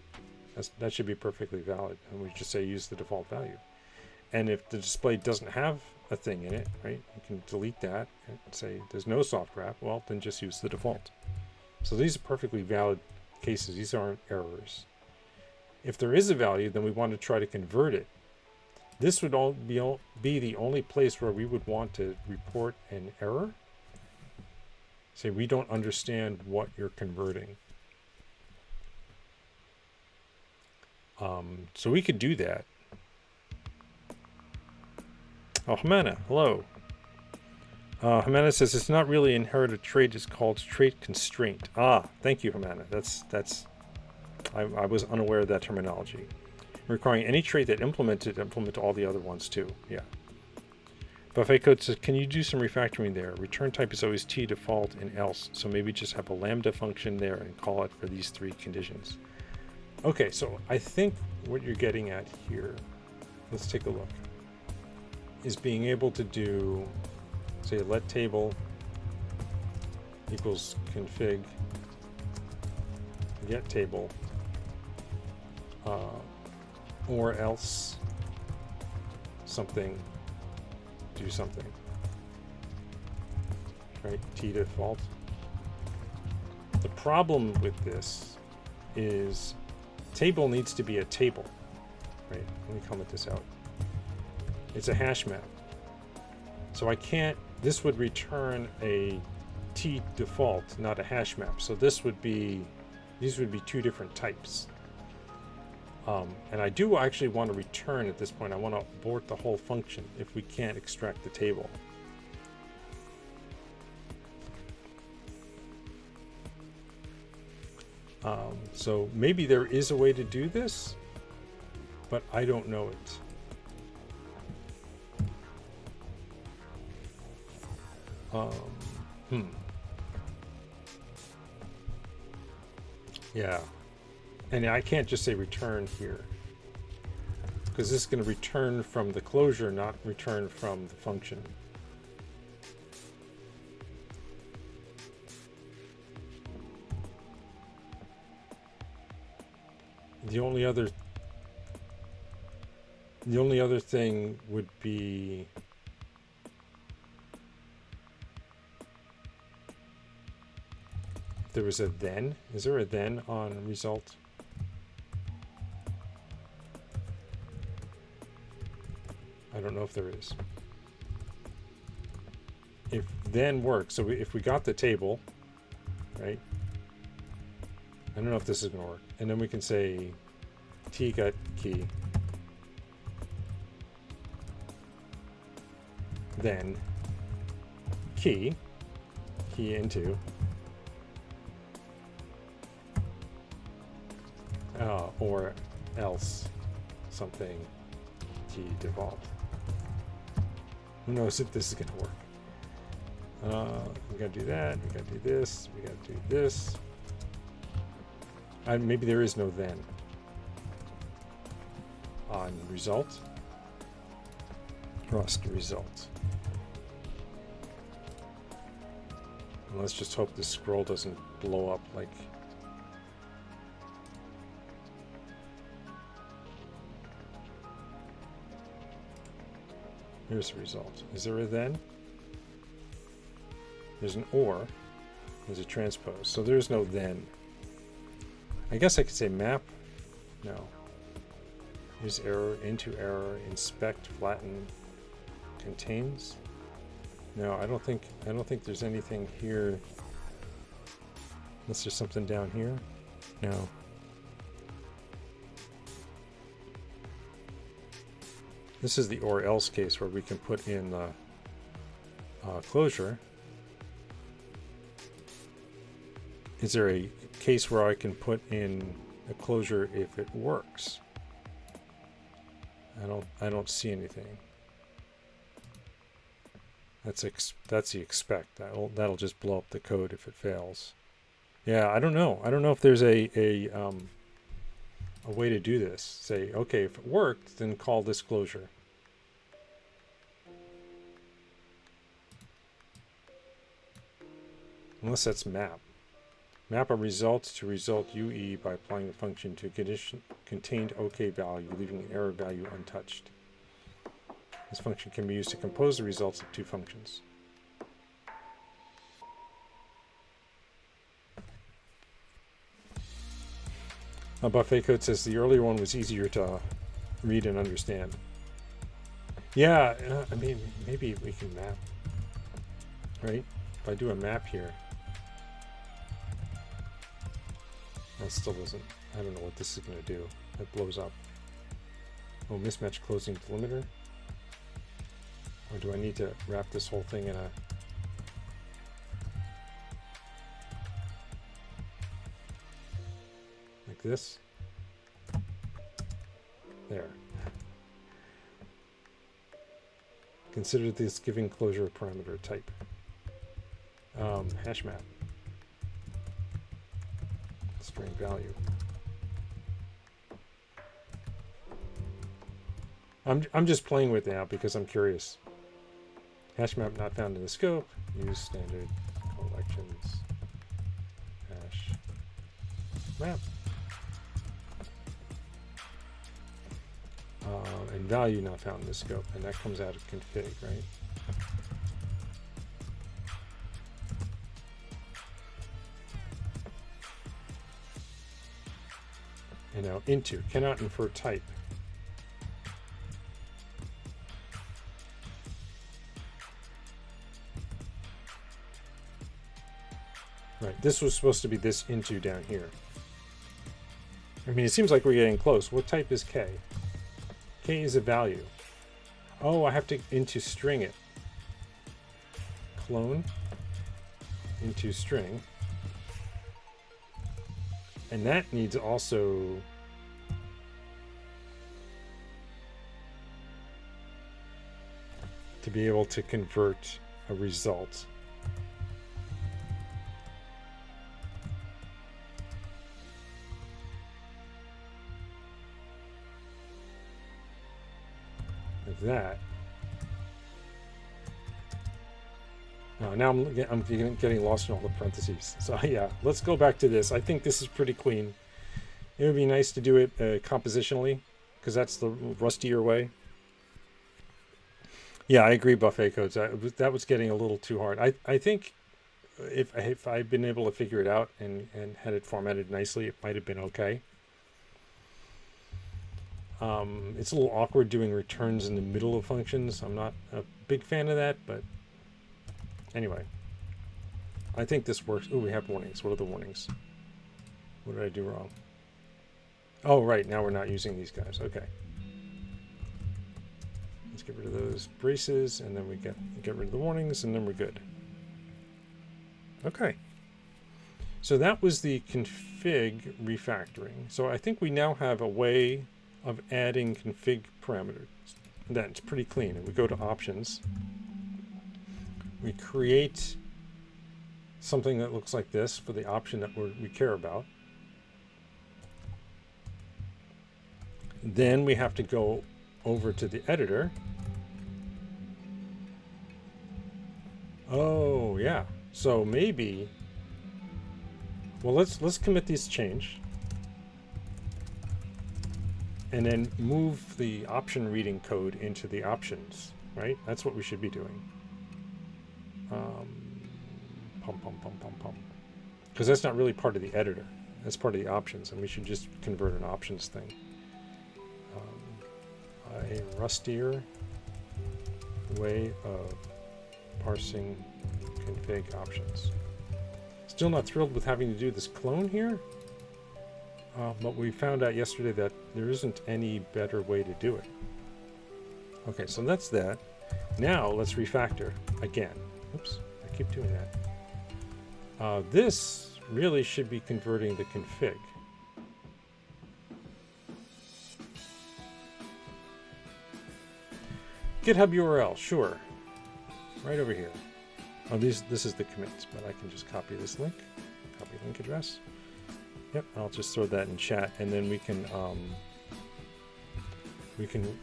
That should be perfectly valid. And we just say use the default value. And if the display doesn't have a thing in it, right, you can delete that and say there's no soft wrap. Well, then just use the default. So these are perfectly valid cases. These aren't errors. If there is a value, then we want to try to convert it. This would be the only place where we would want to report an error. Say we don't understand what you're converting. So we could do that. Oh, Humana, hello. Humana says it's not really inherited trait, it's called trait constraint. Ah, thank you, Humana. I was unaware of that terminology. Requiring any trait that implement all the other ones too. Yeah. Buffet Code says, can you do some refactoring there? Return type is always T default and else, so maybe just have a lambda function there and call it for these three conditions. Okay, so I think what you're getting at here, let's take a look, is being able to do, say, let table equals config get table, or else something, do something, right? T default. The problem with this is table needs to be a table, right? Let me comment this out. It's a hash map. So I can't, this would return a T default, not a hash map. So these would be two different types. And I do actually want to return at this point. I want to abort the whole function if we can't extract the table. So maybe there is a way to do this, but I don't know it. Yeah. And I can't just say return here, because this is going to return from the closure, not return from the function. The only other thing would be if there was a then. Is there a then on result? I don't know if there is. If then works, so if we got the table, right? I don't know if this is going to work. And then we can say T got key. Then key into, or else something T default. Who knows if this is going to work? We got to do that. We got to do this. We got to do this. Maybe there is no then. On result. Rust result. And let's just hope this scroll doesn't blow up like. Here's the result. Is there a then? There's an or. There's a transpose. So there's no then. I guess I could say map. No. Here's error, into error, inspect, flatten, contains. No, I don't think there's anything here. Unless there's something down here. No. This is the or else case where we can put in the closure. Is there a case where I can put in a closure if it works? I don't see anything. That's the expect. That'll just blow up the code if it fails. Yeah, I don't know. I don't know if there's a way to do this. Say, okay, if it worked, then call this closure. Unless that's map. Map a result to result UE by applying the function to a contained OK value, leaving an error value untouched. This function can be used to compose the results of two functions. Buffet Code says the earlier one was easier to read and understand. Yeah, I mean, maybe we can map, right? If I do a map here, that still doesn't, I don't know what this is going to do. It blows up. Oh, mismatch closing delimiter. Or do I need to wrap this whole thing in a... like this? There. Consider this giving closure parameter type. Hash map. String value. I'm just playing with it now because I'm curious. Hash map not found in the scope. Use standard collections. Hash map. And value not found in the scope, and that comes out of config, right? And now into cannot infer type. Right, this was supposed to be this into down here. I mean, it seems like we're getting close. What type is K? K is a value. Oh, I have to into string it. Clone into string. And that needs also to be able to convert a result. Like that. Now I'm getting lost in all the parentheses. So yeah, let's go back to this. I think this is pretty clean. It would be nice to do it compositionally, because that's the rustier way. Yeah, I agree, Buffet Codes. That was getting a little too hard. I think if I'd been able to figure it out and had it formatted nicely, it might have been okay. It's a little awkward doing returns in the middle of functions. I'm not a big fan of that, but anyway, I think this works. Oh, we have warnings. What are the warnings? What did I do wrong? Oh, right, now we're not using these guys. Okay. Let's get rid of those braces, and then we get rid of the warnings, and then we're good. Okay. So that was the config refactoring. So I think we now have a way of adding config parameters. That's pretty clean. And we go to options. We create something that looks like this for the option that we care about. Then we have to go over to the editor. Oh, yeah. So maybe, well, let's commit this change. And then move the option reading code into the options, right? That's what we should be doing. Because that's not really part of the editor. That's part of the options, and we should just convert an options thing. A rustier way of parsing config options. Still not thrilled with having to do this clone here, but we found out yesterday that there isn't any better way to do it. Okay, so that's that. Now let's refactor again. Oops, I keep doing that. This really should be converting the config. GitHub URL, sure. Right over here. Oh, this is the commits, but I can just copy this link. Copy link address. Yep, I'll just throw that in chat, and then we can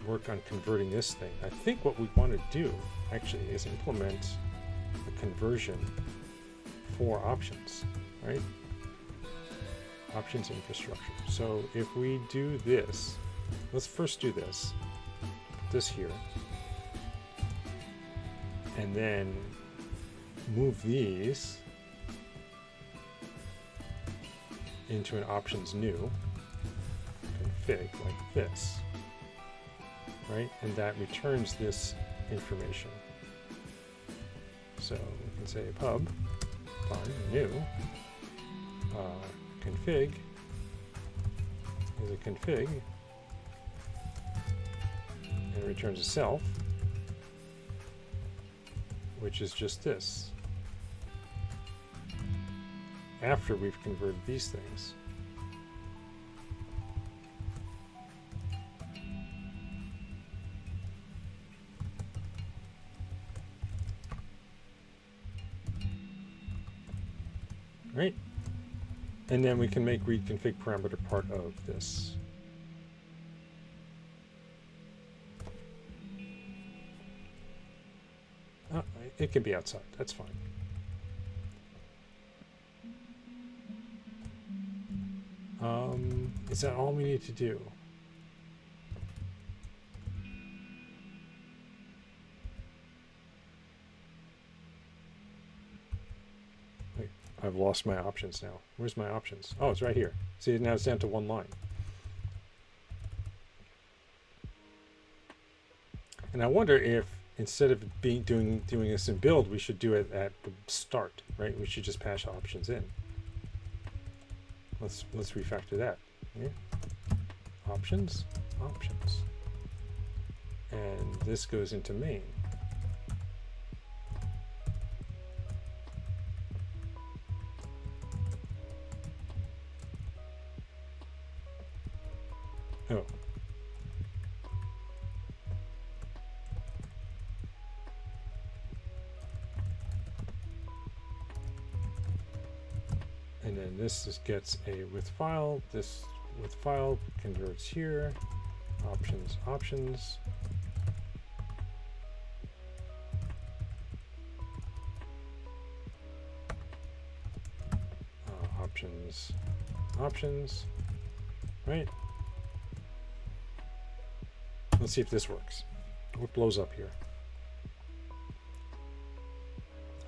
work on converting this thing. I think what we want to do actually is implement a conversion for options, right? Options infrastructure. So if we do this, let's first do this. Put this here. And then move these into an options new config like this, right? And that returns this information. So we can say pub find new config is a config, and it returns a self, which is just this, after we've converted these things. Right? And then we can make read config parameter part of this. It can be outside, that's fine. Is that all we need to do? Wait, I've lost my options now. Where's my options? Oh, it's right here. See, now it's down to one line. And I wonder if instead of doing this in build, we should do it at the start, right? We should just pass options in. Let's refactor that. Yeah. Options, and this goes into main. Oh. And then this just gets a with file. This with file converts here. Options. Options. Right? Let's see if this works. What blows up here?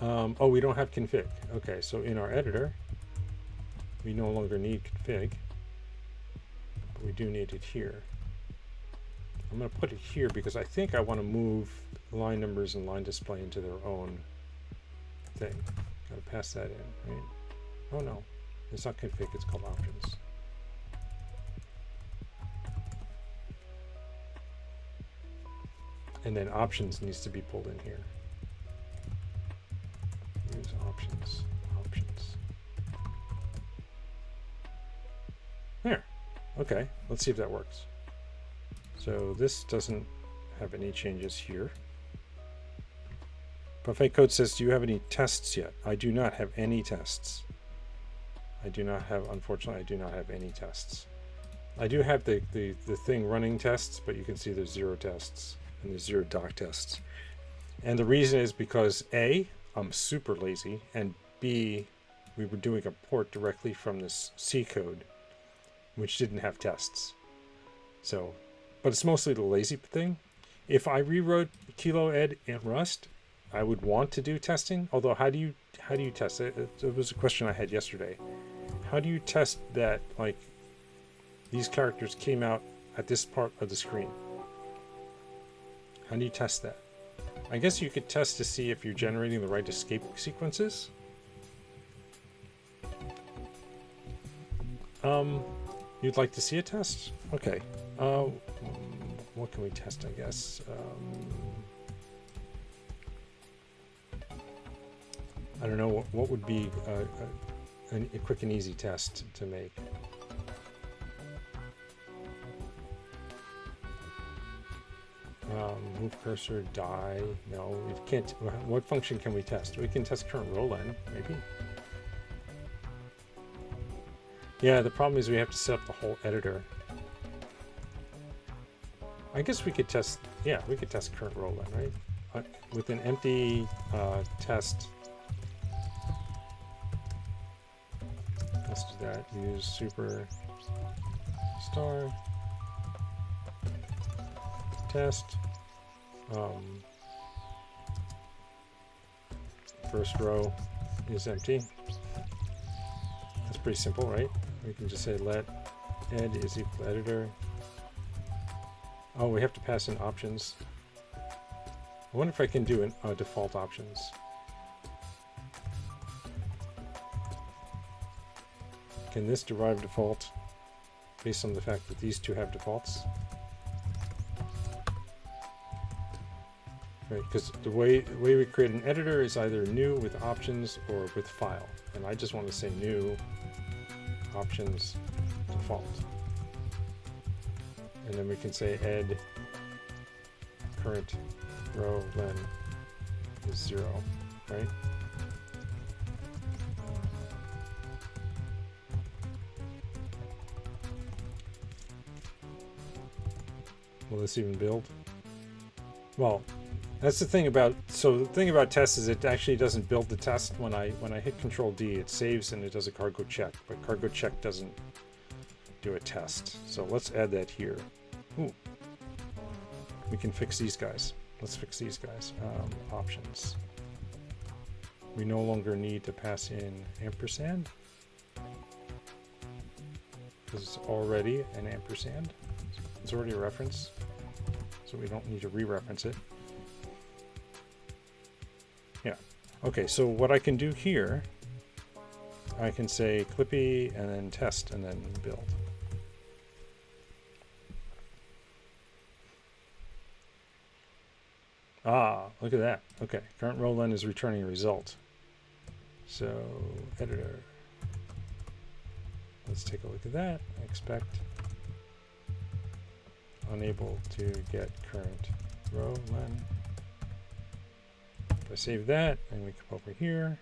Oh, we don't have config. Okay, so in our editor, we no longer need config, but we do need it here. I'm going to put it here because I think I want to move line numbers and line display into their own thing. Got to pass that in, right? Oh no. It's not config, it's called options. And then options needs to be pulled in here. Use options. There. Okay, let's see if that works. So this doesn't have any changes here. Buffet code says, do you have any tests yet? I do not have any tests. Unfortunately, I do not have any tests. I do have the thing running tests, but you can see there's 0 tests and there's 0 doc tests. And the reason is because A, I'm super lazy, and B, we were doing a port directly from this C code, which didn't have tests. So, but it's mostly the lazy thing. If I rewrote kilo ed in Rust, I would want to do testing. Although, how do you test it? It was a question I had yesterday. How do you test that, like, these characters came out at this part of the screen? How do you test that? I guess you could test to see if you're generating the right escape sequences. You'd like to see a test? Okay. What can we test, I guess? I don't know, what would be a quick and easy test to make? Move cursor, die. No, we can't. What function can we test? We can test current row len, maybe. Yeah, the problem is we have to set up the whole editor. I guess we could test, yeah, we could test current row len, right? With an empty test. Let's do that. Use super star test. First row is empty. That's pretty simple, right? We can just say let ed is equal to editor. Oh, we have to pass in options. I wonder if I can do an default options. Can this derive default based on the fact that these two have defaults? Right, because the way we create an editor is either new with options or with file. And I just want to say new options default. And then we can say ed current row len is 0, right? Will this even build? Well, that's the thing about, so the thing about tests is it actually doesn't build the test. When I hit Control D, it saves and it does a cargo check, but cargo check doesn't do a test. So let's add that here. Ooh. We can fix these guys. Let's fix these guys. Options. We no longer need to pass in ampersand because it's already an ampersand. It's already a reference, so we don't need to re-reference it. Yeah. Okay, so what I can do here, I can say Clippy and then test and then build. Ah, look at that. Okay, current row len is returning a result. So editor. Let's take a look at that. Expect unable to get current row len. If I save that and we come over here,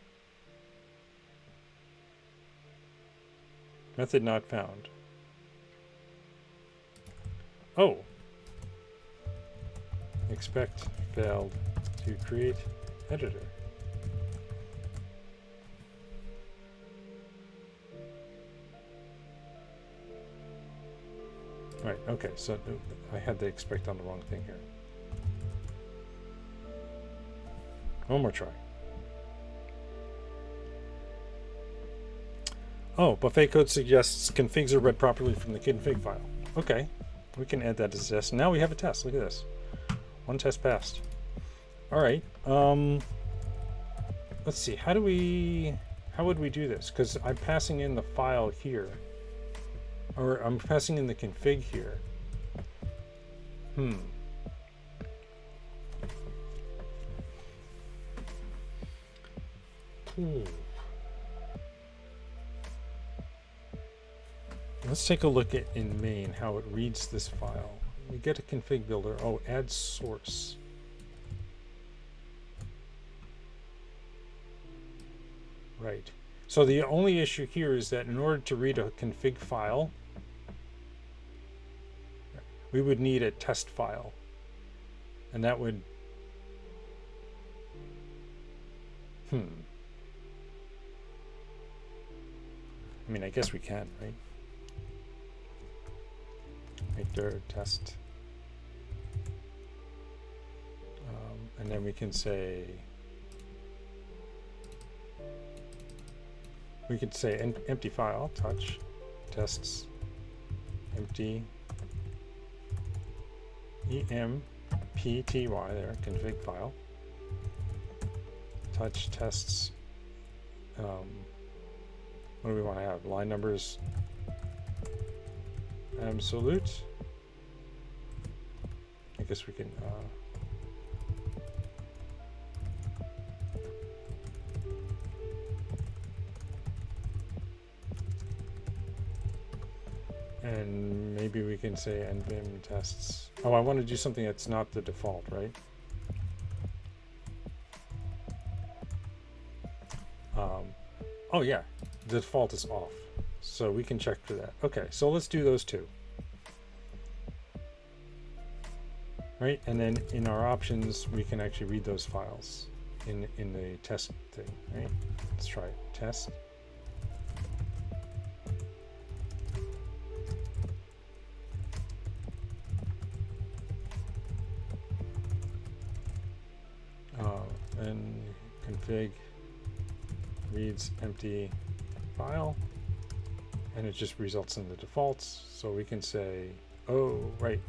method not found. Oh, expect failed to create editor. Right, okay, so I had the expect on the wrong thing here. One more try. Oh, buffet code suggests configs are read properly from the config file. Okay, we can add that as a test. Now we have a test. Look at this. One test passed. All right. Let's see. How do we How would we do this? Because I'm passing in the file here, or I'm passing in the config here. Let's take a look at in main how it reads this file. We get a config builder. Oh, add source. Right. So the only issue here is that in order to read a config file, we would need a test file. And that would... I mean, I guess we can, right? Refactor test. And then we can say... We could say empty file, touch, tests, empty, empty, there, config file, touch, tests, what do we want to have? Line numbers, absolute. I guess we can, and maybe we can say nvim tests. Oh, I want to do something that's not the default, right? Oh yeah, the default is off. So we can check for that. Okay, so let's do those two. Right, and then in our options, we can actually read those files in the test thing, right? Let's try it. Test. And config reads empty file, and it just results in the defaults. So we can say, oh, right,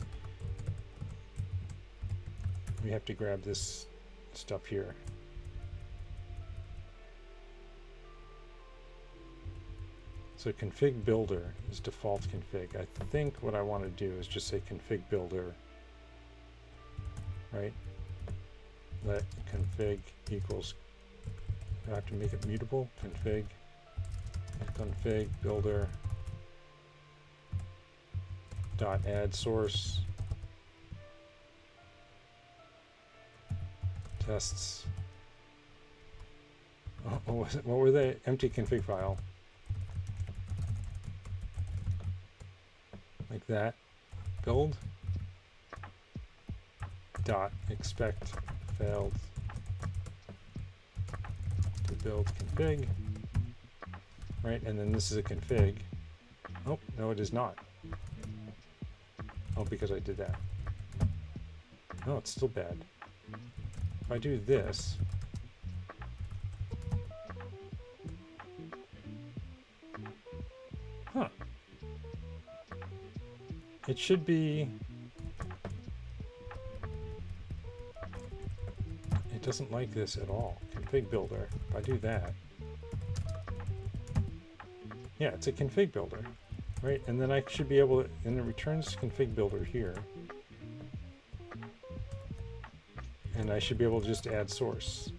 we have to grab this stuff here. So config builder is default config. I think what I want to do is just say config builder, right? Let config equals, I have to make it mutable, config builder dot add source tests. What were they? Empty config file. Like that. Build dot expect failed to build config, right? And then this is a config. Oh, no, it is not. Oh, because I did that. No, it's still bad. If I do this, huh? It should be. Doesn't like this at all. Config builder. If I do that, yeah, it's a config builder, right? And then I should be able to, and it returns config builder here, and I should be able to just add source.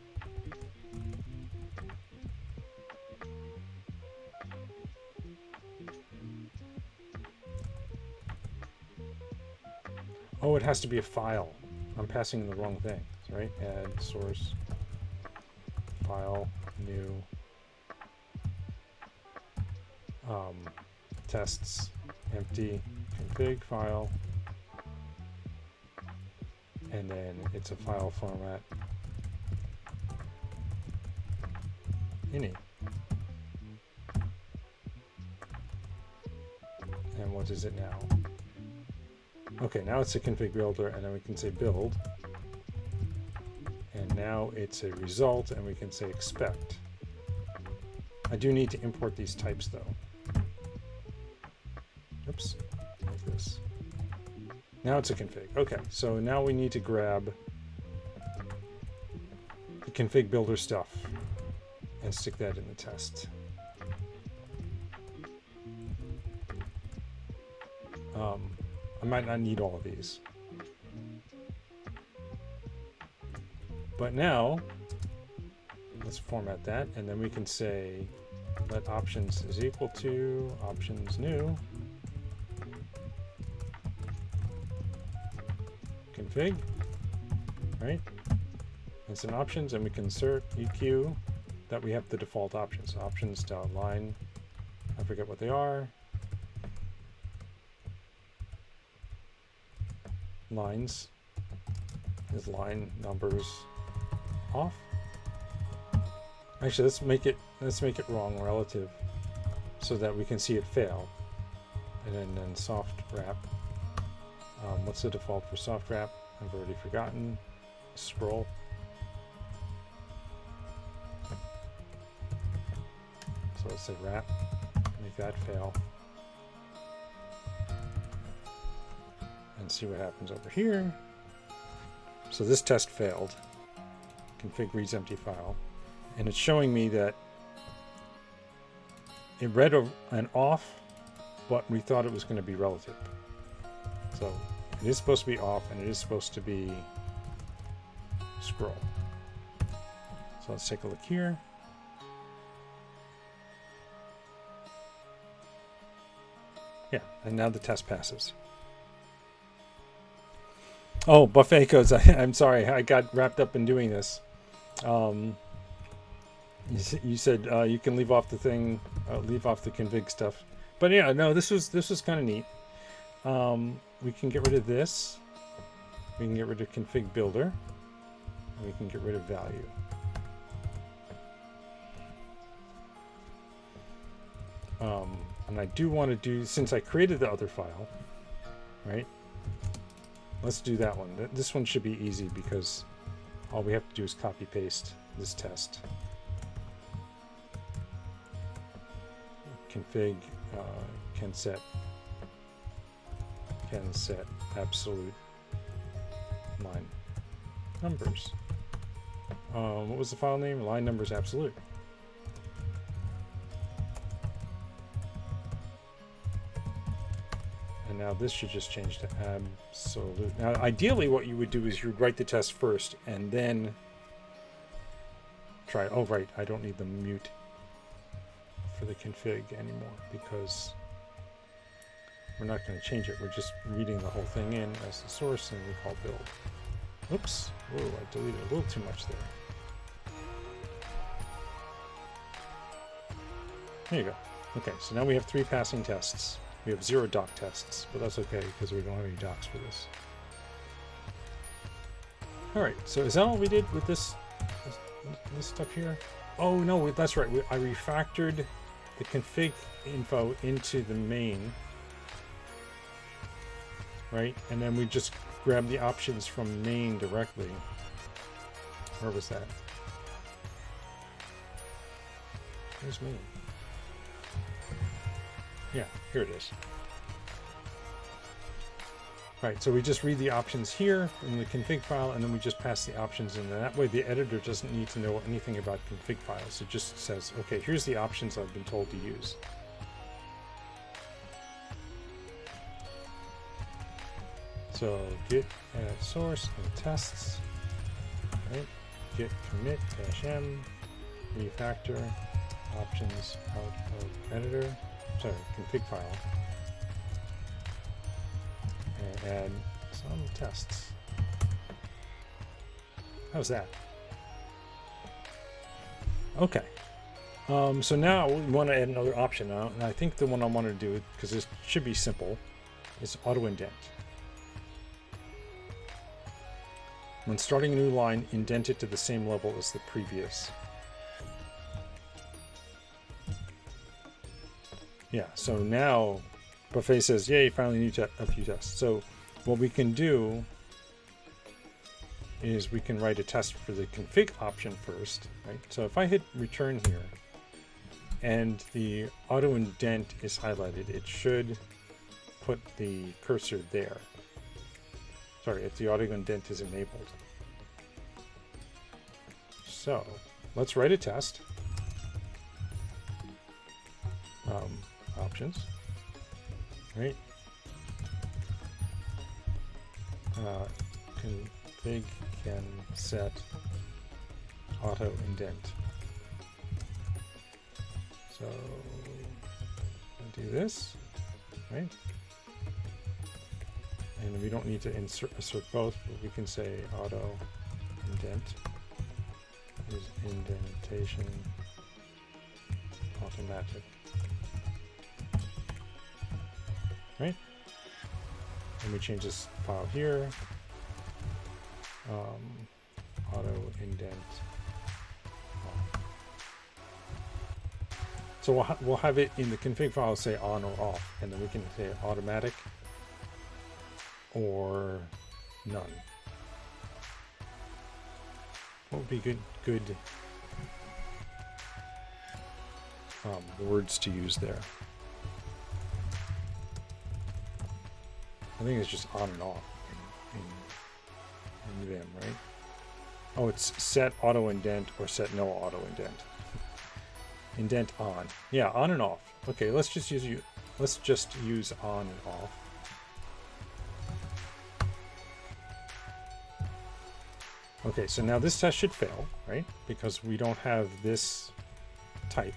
Oh, it has to be a file. I'm passing in the wrong thing. Right, add source, file, new, tests, empty, config file, and then it's a file format, ini. And what is it now? Okay, now it's a config builder, and then we can say build. And now it's a result, and we can say expect. I do need to import these types though. Oops, like this. Now it's a config. Okay, so now we need to grab the config builder stuff and stick that in the test. I might not need all of these. But now, let's format that, and then we can say let options is equal to options new config, right? It's an options, and we can insert EQ that we have the default options. Options dot line, I forget what they are. Lines is line numbers off. Actually, let's make it wrong relative so that we can see it fail. And then soft wrap. What's the default for soft wrap? I've already forgotten. Scroll. So let's say wrap. Make that fail. And see what happens over here. So this test failed. Config reads empty file. And it's showing me that it read an off, but we thought it was going to be relative. So it is supposed to be off, and it is supposed to be scroll. So let's take a look here. Yeah, and now the test passes. Oh, buffet codes. I'm sorry, I got wrapped up in doing this. You said you can leave off the thing, leave off the config stuff. But yeah, no, this was kind of neat. We can get rid of this. We can get rid of config builder. We can get rid of value. And I do want to do, since I created the other file, right? Let's do that one. This one should be easy because all we have to do is copy paste this test. Config can set absolute line numbers. What was the file name? Line numbers absolute. And now this should just change to absolute. Now, ideally, what you would do is you'd write the test first and then try. Oh, right. I don't need the mute for the config anymore because we're not going to change it. We're just reading the whole thing in as the source, and we call build. Oops. Whoa, I deleted a little too much there. There you go. Okay, so now we have 3 passing tests. We have 0 doc tests, but that's okay because we don't have any docs for this. All right, so is that all we did with this stuff here? Oh no, that's right. I refactored the config info into the main, right? And then we just grabbed the options from main directly. Where was that? Where's main? Yeah, here it is. Right, so we just read the options here in the config file, and then we just pass the options in. And that way the editor doesn't need to know anything about config files. It just says, okay, here's the options I've been told to use. So git add source and tests, right? Git commit -m refactor options out of editor. Sorry, config file, and add some tests. How's that? Okay. So now we want to add another option now, and I think the one I want to do, because this should be simple, is auto-indent. When starting a new line, indent it to the same level as the previous. Yeah, so now Buffet says, yay, finally need a few tests. So what we can do is we can write a test for the config option first, right? So if I hit return here and the auto indent is highlighted, it should put the cursor there. Sorry, if the auto indent is enabled. So let's write a test. options, right? Config can set auto-indent. So I'll do this, right? And we don't need to assert both, but we can say auto-indent is indentation automatic, right? And we change this file here, auto-indent. So we'll have it in the config file say on or off, and then we can say automatic or none. What would be good words to use there? I think it's just on and off in Vim, right? Oh, it's set auto indent or set no auto indent. Indent on. Yeah, on and off. Okay, let's just use on and off. Okay, so now this test should fail, right? Because we don't have this type.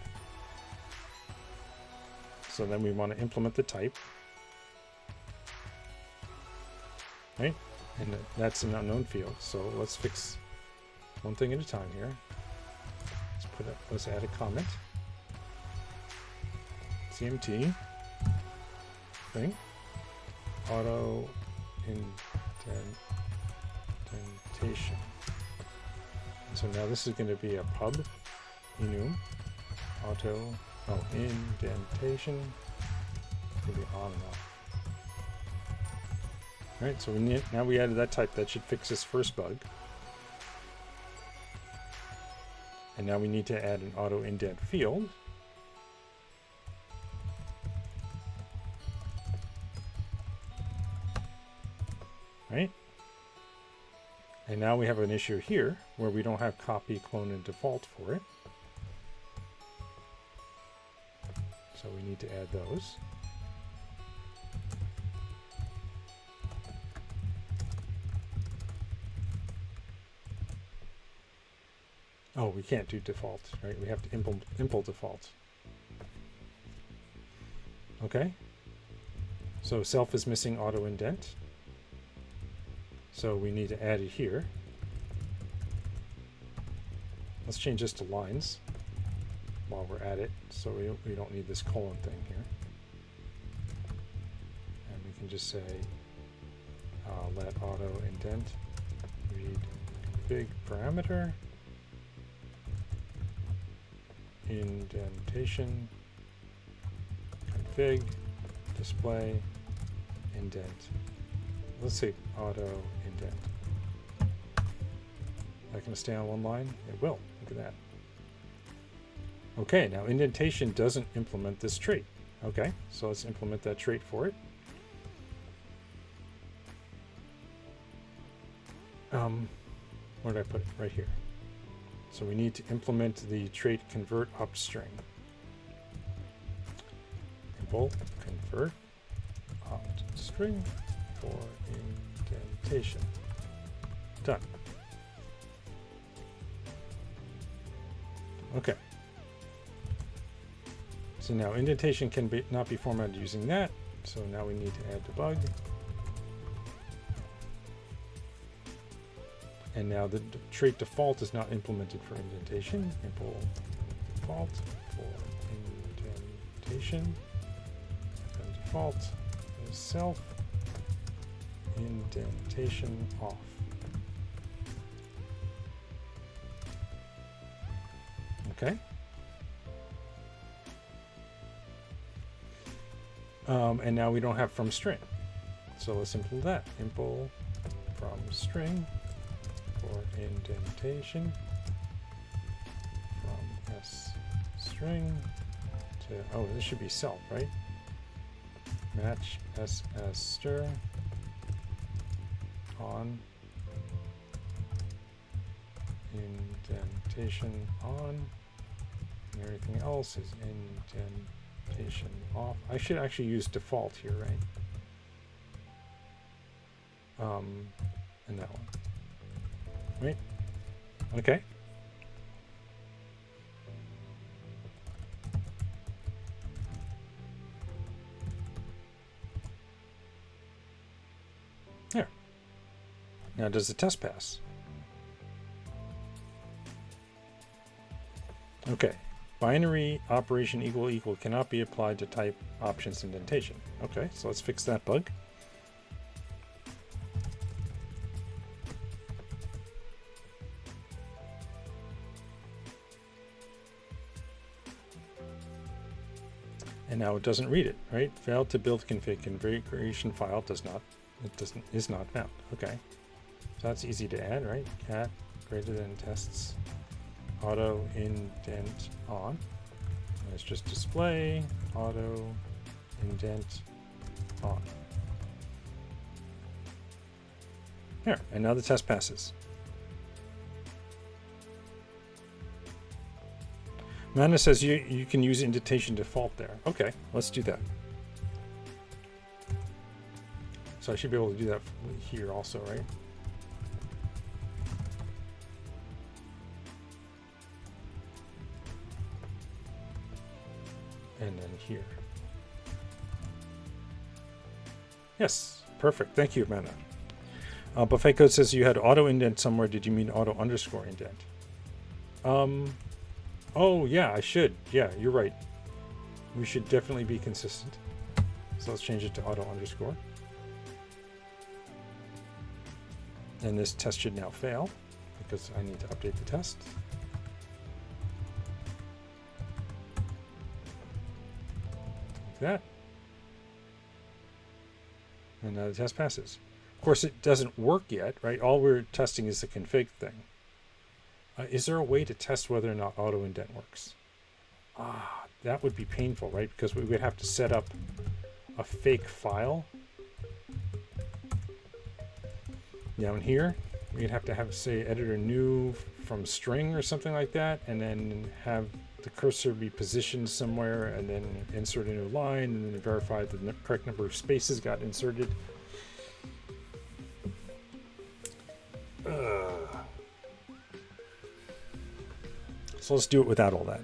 So then we want to implement the type. Right? And that's an unknown field. So let's fix one thing at a time here. Let's add a comment. CMT thing. Auto indentation. So now this is going to be a pub enum indentation. It's going to be on and off. All right, so now we added that type. That should fix this first bug. And now we need to add an auto indent field. Right? And now we have an issue here where we don't have copy, clone, and default for it. So we need to add those. Oh, we can't do default, right? We have to impl default. Okay. So self is missing auto indent. So we need to add it here. Let's change this to lines while we're at it, so we don't need this colon thing here. And we can just say let auto indent read config parameter indentation config display indent. Let's say auto indent. Is that going to stay on one line? It will. Look at that. Okay, now indentation doesn't implement this trait. Okay, so let's implement that trait for it. Where did I put it? Right here. So we need to implement the trait convert upstring. Impl convert upstring for indentation. Done. Okay. So now indentation can not be formatted using that. So now we need to add debug. And now the trait default is not implemented for indentation. Impl default for indentation. And default is self indentation off. Okay. And now we don't have from string. So let's implement that. Impl from string for indentation from s string to, oh, this should be self, right? Match s as stir on indentation on, and everything else is Indentation off. I should actually use default here, right? And that one. Right? Okay. There. Now does the test pass? Okay. Binary operation equal equal cannot be applied to type options indentation. Okay, so let's fix that bug. And now it doesn't read it, right? Failed to build config configuration file is not found. Okay. So that's easy to add, right? Cat greater than tests auto-indent on. Let's just display auto-indent on. Here, and now the test passes. Mana says you can use indentation default there. Okay, let's do that. So I should be able to do that here also, right? And then here. Yes, perfect. Thank you, Mana. Buffet Code says you had auto-indent somewhere. Did you mean auto_indent? Oh, yeah, I should. Yeah, you're right. We should definitely be consistent. So let's change it to auto_. And this test should now fail because I need to update the test. Like that. And now the test passes. Of course, it doesn't work yet, right? All we're testing is the config thing. Is there a way to test whether or not auto-indent works? That would be painful, right? Because we would have to set up a fake file. Down here, we'd have to say editor new from string or something like that, and then have the cursor be positioned somewhere, and then insert a new line, and then verify that the correct number of spaces got inserted. So let's do it without all that.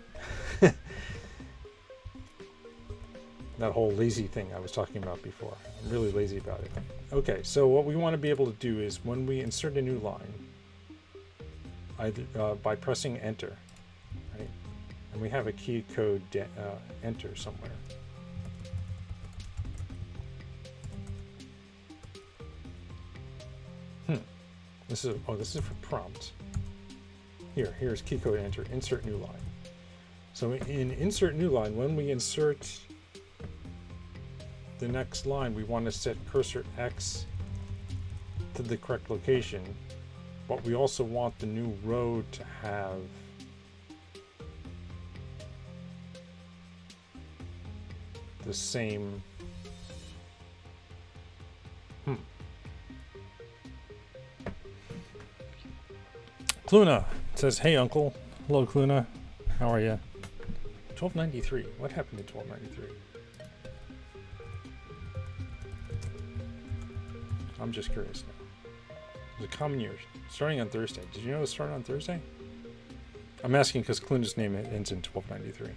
That whole lazy thing I was talking about before. I'm really lazy about it. Okay, so what we want to be able to do is when we insert a new line, either by pressing enter, right? And we have a key code enter somewhere. This is for prompt. Here's key code enter, insert new line. So in insert new line, when we insert the next line, we want to set cursor X to the correct location, but we also want the new row to have the same Cluna says, hey uncle. Hello Cluna, how are you? 1293, what happened to 1293? I'm just curious now. It's a common year starting on Thursday. Did you know it was starting on Thursday? I'm asking because Cluna's name ends in 1293.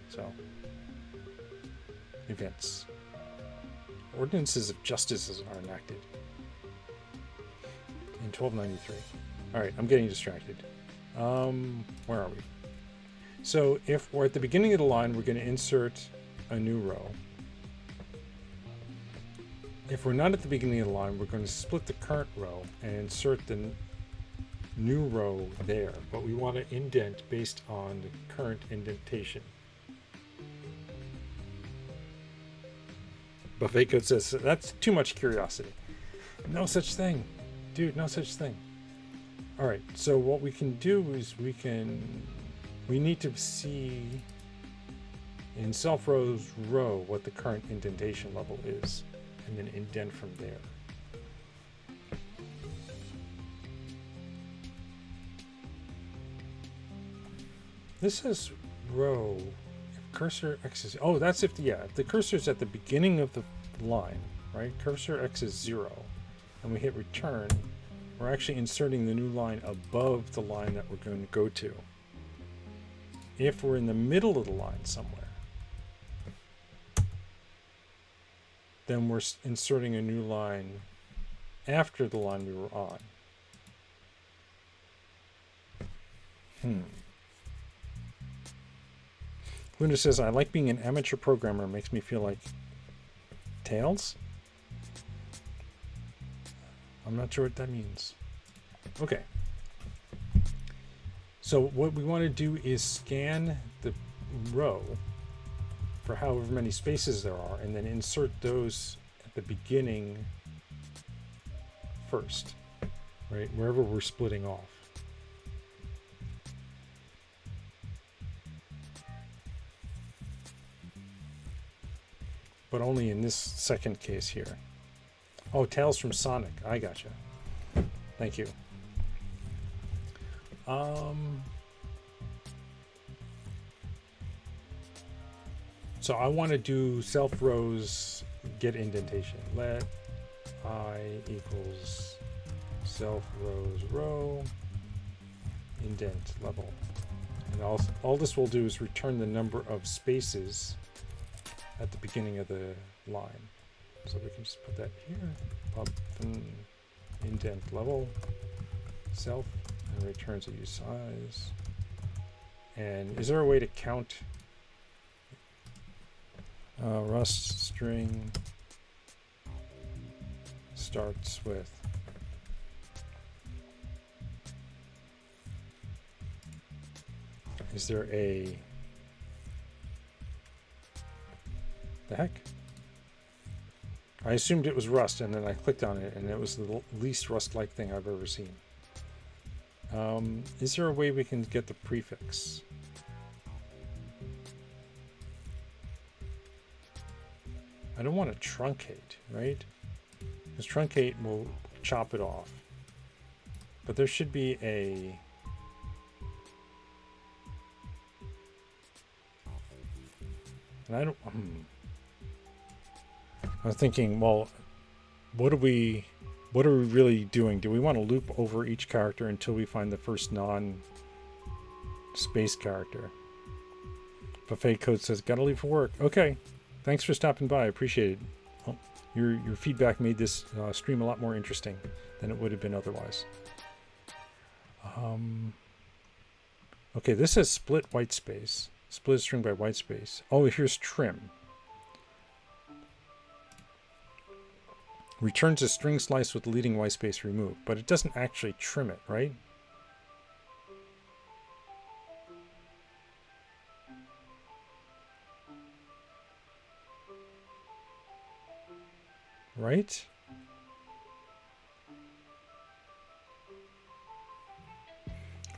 So, events. Ordinances of justice are enacted in 1293. All right, I'm getting distracted. Where are we? So if we're at the beginning of the line, we're going to insert a new row. If we're not at the beginning of the line, we're going to split the current row and insert the new row there. But we want to indent based on the current indentation. Buffet Code says, that's too much curiosity. No such thing. Dude, no such thing. All right, so what we can do is we need to see in self rows row what the current indentation level is, and then indent from there. This is row. cursor X is, oh, that's if the cursor's at the beginning of the line, right? Cursor X is 0, and we hit return, we're actually inserting the new line above the line that we're going to go to. If we're in the middle of the line somewhere, then we're inserting a new line after the line we were on. Luna says, I like being an amateur programmer. It makes me feel like Tails? I'm not sure what that means. Okay. So what we want to do is scan the row for however many spaces there are, and then insert those at the beginning first, right? Wherever we're splitting off. But only in this second case here. Oh, Tails from Sonic. I gotcha. Thank you. So I want to do self rows get indentation. Let I equals self rows row indent level. And all this will do is return the number of spaces at the beginning of the line. So we can just put that here, pop indent level, self, and returns a usize. And is there a way to count Rust string starts with is there a the heck? I assumed it was Rust, and then I clicked on it, and it was the least Rust-like thing I've ever seen. Is there a way we can get the prefix? I don't want to truncate, right? Because truncate will chop it off. But there should be a... And I don't... I was thinking, well, what are we really doing? Do we want to loop over each character until we find the first non-space character? Buffet Code says, gotta leave for work. Okay, thanks for stopping by. I appreciate it. Well, your feedback made this stream a lot more interesting than it would have been otherwise. Okay, this says split white space. Split a string by white space. Oh, here's trim. Returns a string slice with the leading white space removed, but it doesn't actually trim it, right? Right?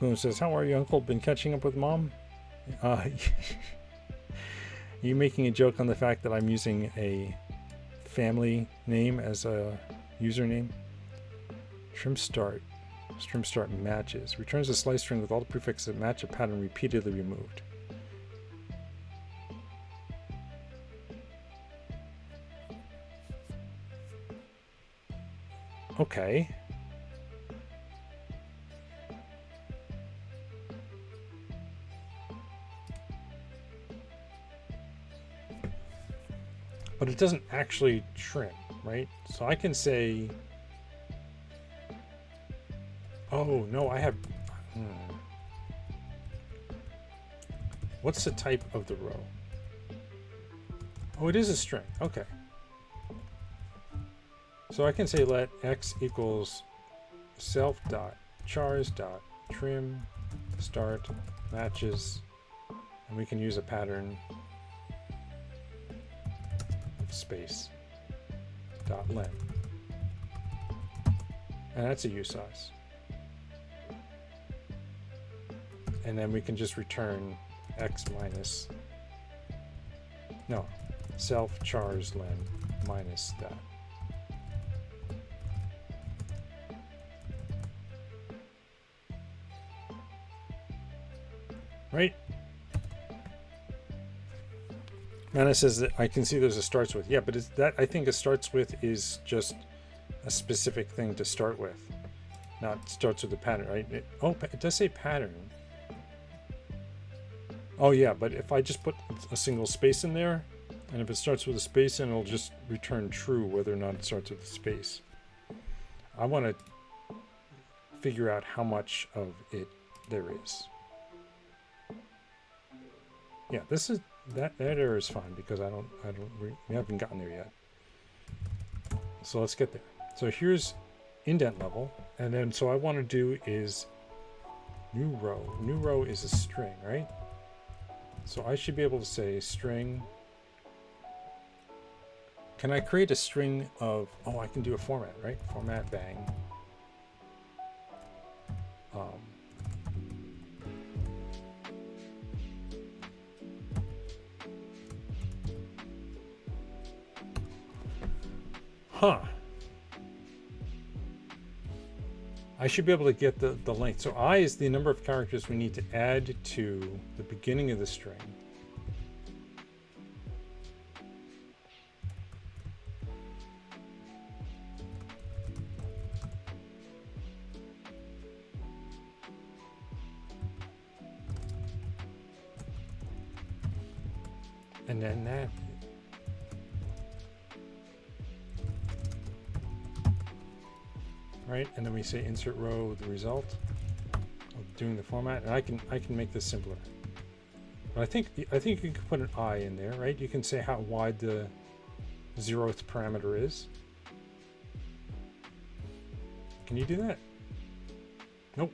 Boom says, how are you, Uncle? Been catching up with Mom? You making a joke on the fact that I'm using a family name as a username? String start matches. Returns a slice string with all the prefixes that match a pattern repeatedly removed. Okay. But it doesn't actually trim, right? So I can say, oh no, I have, what's the type of the row? Oh, it is a string, okay. So I can say let x equals self dot chars dot trim start matches, and we can use a pattern of space dot len, and that's a usize. And then we can just return x minus, no, self chars len minus that. Right? Mana says that I can see there's a starts with. Yeah, but is that, I think a starts with is just a specific thing to start with, not starts with a pattern, right? It does say pattern. Oh yeah, but if I just put a single space in there, and if it starts with a space, then it'll just return true whether or not it starts with a space. I want to figure out how much of it there is. Yeah, this is that error is fine because we haven't gotten there yet. So let's get there. So here's indent level, and then so I want to do is new row. New row is a string, right? So I should be able to say string. Can I create a string of, oh, I can do a format, right? Format bang. I should be able to get the length. So I is the number of characters we need to add to the beginning of the string. And then that. Right, and then we say insert row the result of doing the format, and I can make this simpler. But I think you can put an I in there, right? You can say how wide the 0th parameter is. Can you do that? Nope.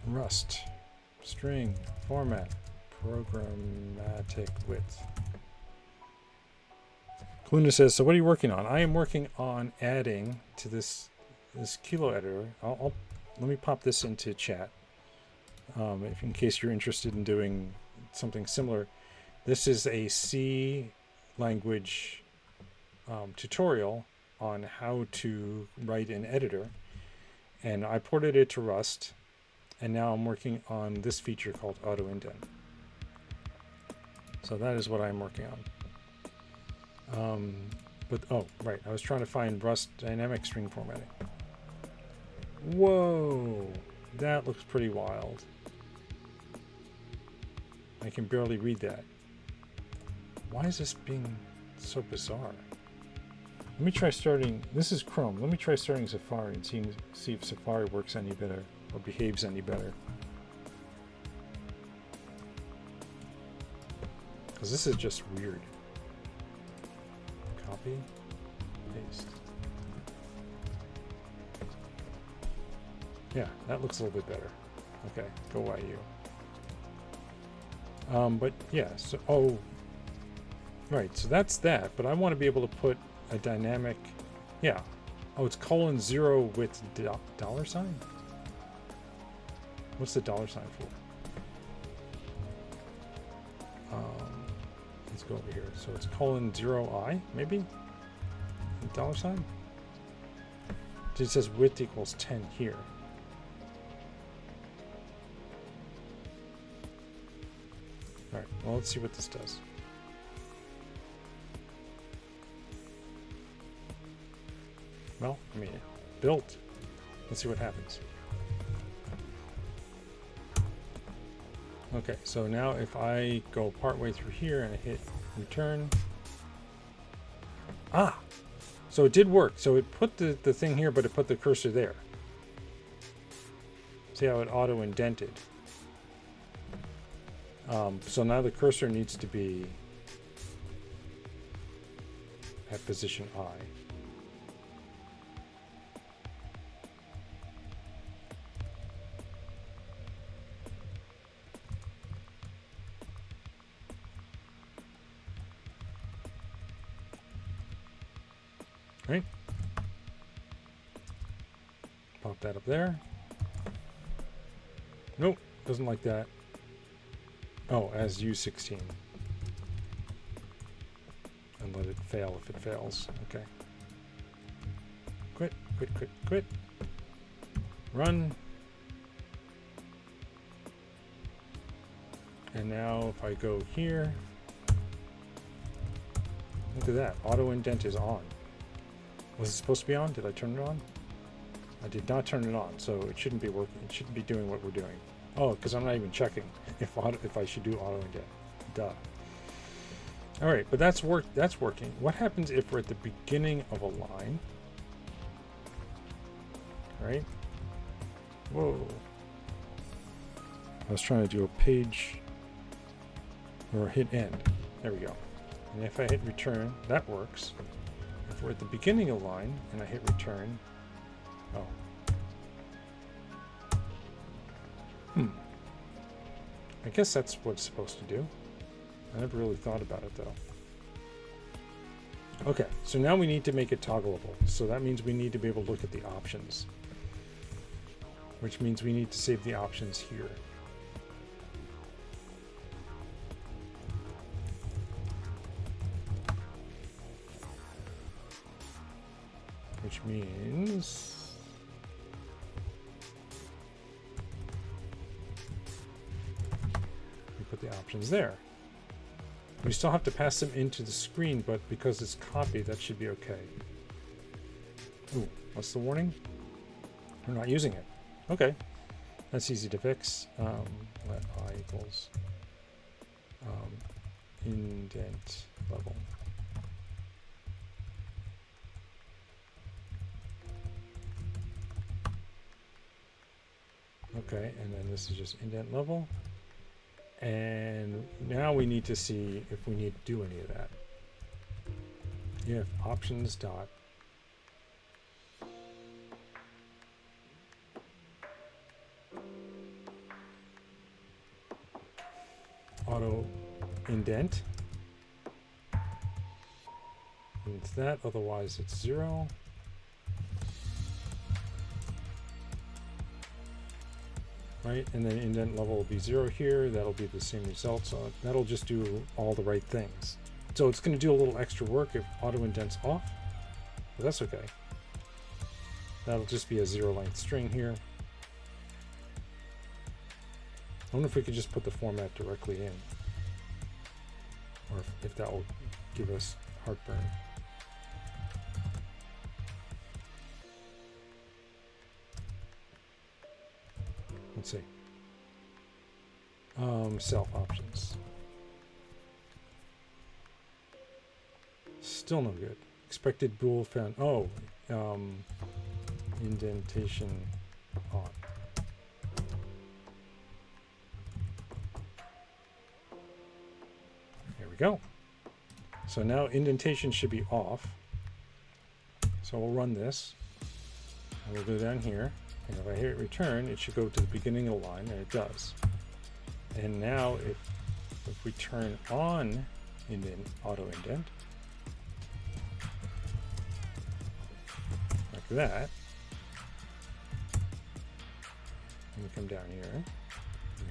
Rust string format. Programmatic width. Kaluna says, so what are you working on? I am working on adding to this kilo editor. Let me pop this into chat. If in case you're interested in doing something similar. This is a C language tutorial on how to write an editor. And I ported it to Rust. And now I'm working on this feature called Auto-Indent. So that is what I'm working on. But oh, right, I was trying to find Rust dynamic string formatting. Whoa, that looks pretty wild. I can barely read that. Why is this being so bizarre? Let me try starting, this is Chrome. Let me try starting Safari and see if Safari works any better or behaves any better. Because this is just weird. Copy, paste. Yeah, that looks a little bit better. Okay, go YU. But yeah, so, oh, right, so that's that, but I want to be able to put a dynamic, yeah. Oh, it's :0 with dollar sign? What's the dollar sign for? Let's go over here. So it's :0I, maybe? Dollar sign? It says width equals 10 here. All right, well, let's see what this does. Well, I mean, built. Let's see what happens. Okay, so now if I go partway through here and I hit return. Ah, so it did work. So it put the thing here, but it put the cursor there. See how it auto-indented. So now the cursor needs to be at position I. Right? Pop that up there. Nope, doesn't like that. Oh, as U16. And let it fail if it fails. Okay. Quit, quit, quit, quit. Run. And now if I go here, look at that. Auto indent is on. Was it supposed to be on? Did I turn it on? I did not turn it on, so it shouldn't be working. It shouldn't be doing what we're doing. Oh, because I'm not even checking if I should do auto indent. Duh. All right, but that's working. What happens if we're at the beginning of a line? Right? Whoa. I was trying to do a page or hit end. There we go. And if I hit return, that works. If we're at the beginning of a line and I hit return, oh. I guess that's what it's supposed to do. I never really thought about it though. Okay, so now we need to make it toggleable. So that means we need to be able to look at the options, which means we need to save the options here. Which means we put the options there. We still have to pass them into the screen, but because it's copied, that should be okay. Ooh, what's the warning? We're not using it. Okay, that's easy to fix. Let I equals indent level. Okay, and then this is just indent level. And now we need to see if we need to do any of that. If options dot auto indent, and it's that, otherwise it's 0. Right, and then indent level will be 0 here. That'll be the same result, so that'll just do all the right things. So it's going to do a little extra work if auto indent's off, but that's okay. That'll just be a 0 length string here. I wonder if we could just put the format directly in, or if that will give us heartburn. Let's see. Self options. Still no good. Expected bool found. Oh, indentation on. There we go. So now indentation should be off. So we'll run this. And we'll go down here. And if I hit return, it should go to the beginning of the line, and it does. And now if we turn on auto indent, like that, and we come down here and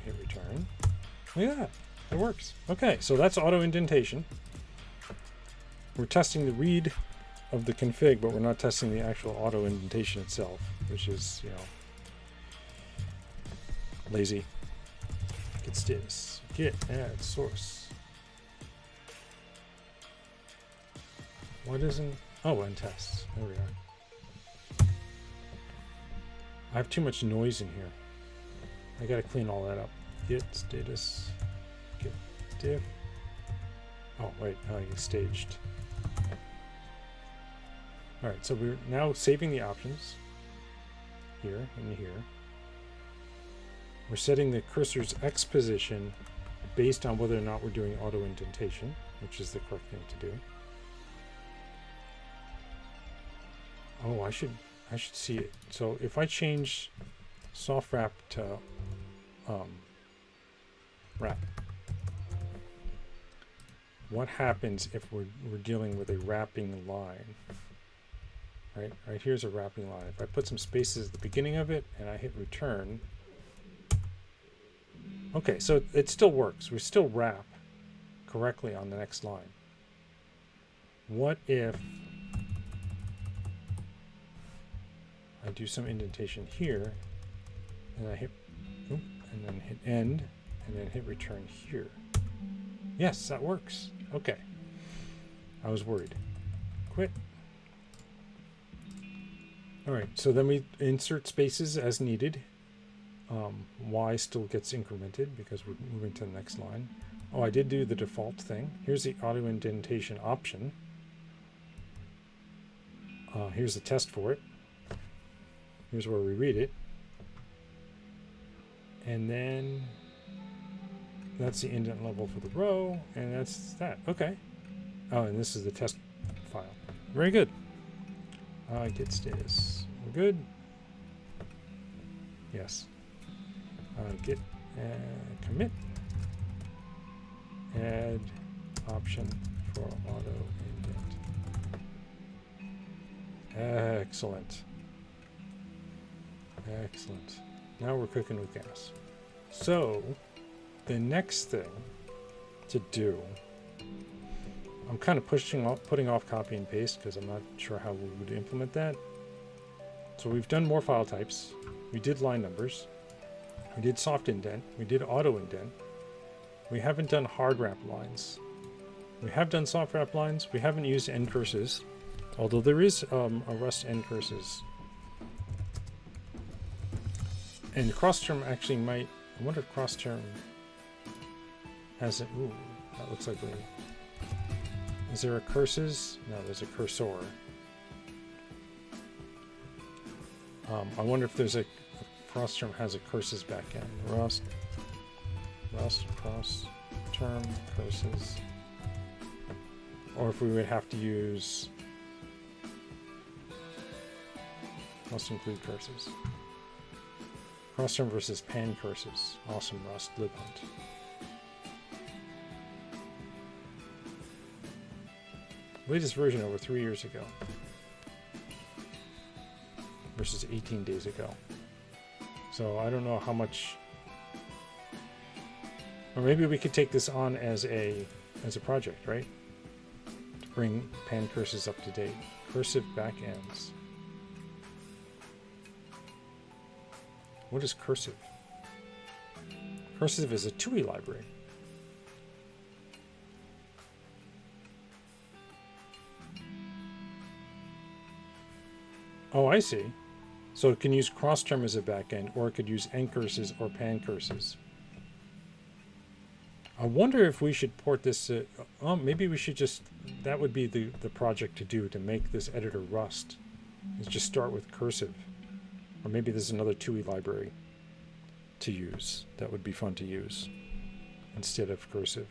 hit return, look at that, it works. Okay, so that's auto indentation. We're testing the read of the config, but we're not testing the actual auto indentation itself, which is, you know, lazy. Git status, git add source. What isn't? Oh, and tests. There we are. I have too much noise in here. I gotta clean all that up. Git status, git diff. Oh wait, oh, you staged. All right, so we're now saving the options here and here. We're setting the cursor's X position based on whether or not we're doing auto indentation, which is the correct thing to do. Oh, I should see it. So if I change soft wrap to wrap, what happens if we're dealing with a wrapping line? Right here's a wrapping line. If I put some spaces at the beginning of it and I hit return, okay, so it still works. We still wrap correctly on the next line. What if I do some indentation here and I hit, and then hit end, and then hit return here. Yes, that works. Okay. I was worried. Quit. All right, so then we insert spaces as needed. Y still gets incremented because we're moving to the next line. Oh, I did do the default thing. Here's the auto-indentation option. Here's the test for it. Here's where we read it. And then that's the indent level for the row, and that's that. Okay. Oh, and this is the test file. Very good. Git status. We're good. Yes. Git commit. Add option for auto-indent. Excellent. Excellent. Now we're cooking with gas. So the next thing to do, I'm kind of putting off copy and paste because I'm not sure how we would implement that. So we've done more file types. We did line numbers. We did soft indent. We did auto indent. We haven't done hard wrap lines. We have done soft wrap lines. We haven't used end curses, although there is a Rust end curses. And cross term actually might. I wonder if cross term has it. Ooh, that looks like a. Is there a curses? No, there's a cursor. I wonder if there's a cross term has a curses backend. Rust cross term curses, or if we would have to use must include curses. Cross term versus pan curses. Awesome Rust libhunt. Latest version over 3 years ago versus 18 days ago. So I don't know how much, or maybe we could take this on as a project, right? To bring pan curses up to date. Cursive backends. What is cursive? Cursive is a TUI library. Oh, I see. So it can use cross term as a backend, or it could use end curses or pan curses. I wonder if we should port this. Maybe we should just. That would be the project to do to make this editor Rust. Is just start with cursive, or maybe there's another TUI library to use. That would be fun to use instead of cursive.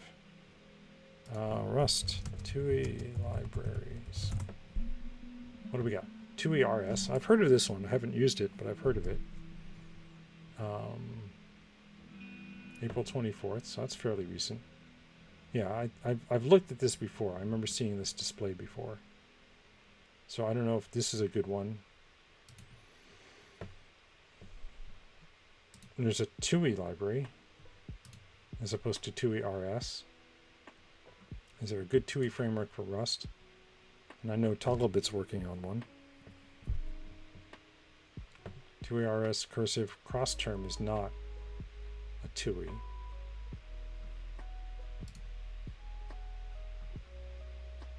Rust TUI libraries. What do we got? TUI RS. I've heard of this one. I haven't used it, but I've heard of it. April 24th, so that's fairly recent. Yeah, I've looked at this before. I remember seeing this display before. So I don't know if this is a good one. And there's a TUI library as opposed to TUI RS. Is there a good TUI framework for Rust? And I know Togglebit's working on one. TUI RS cursive cross term is not a TUI.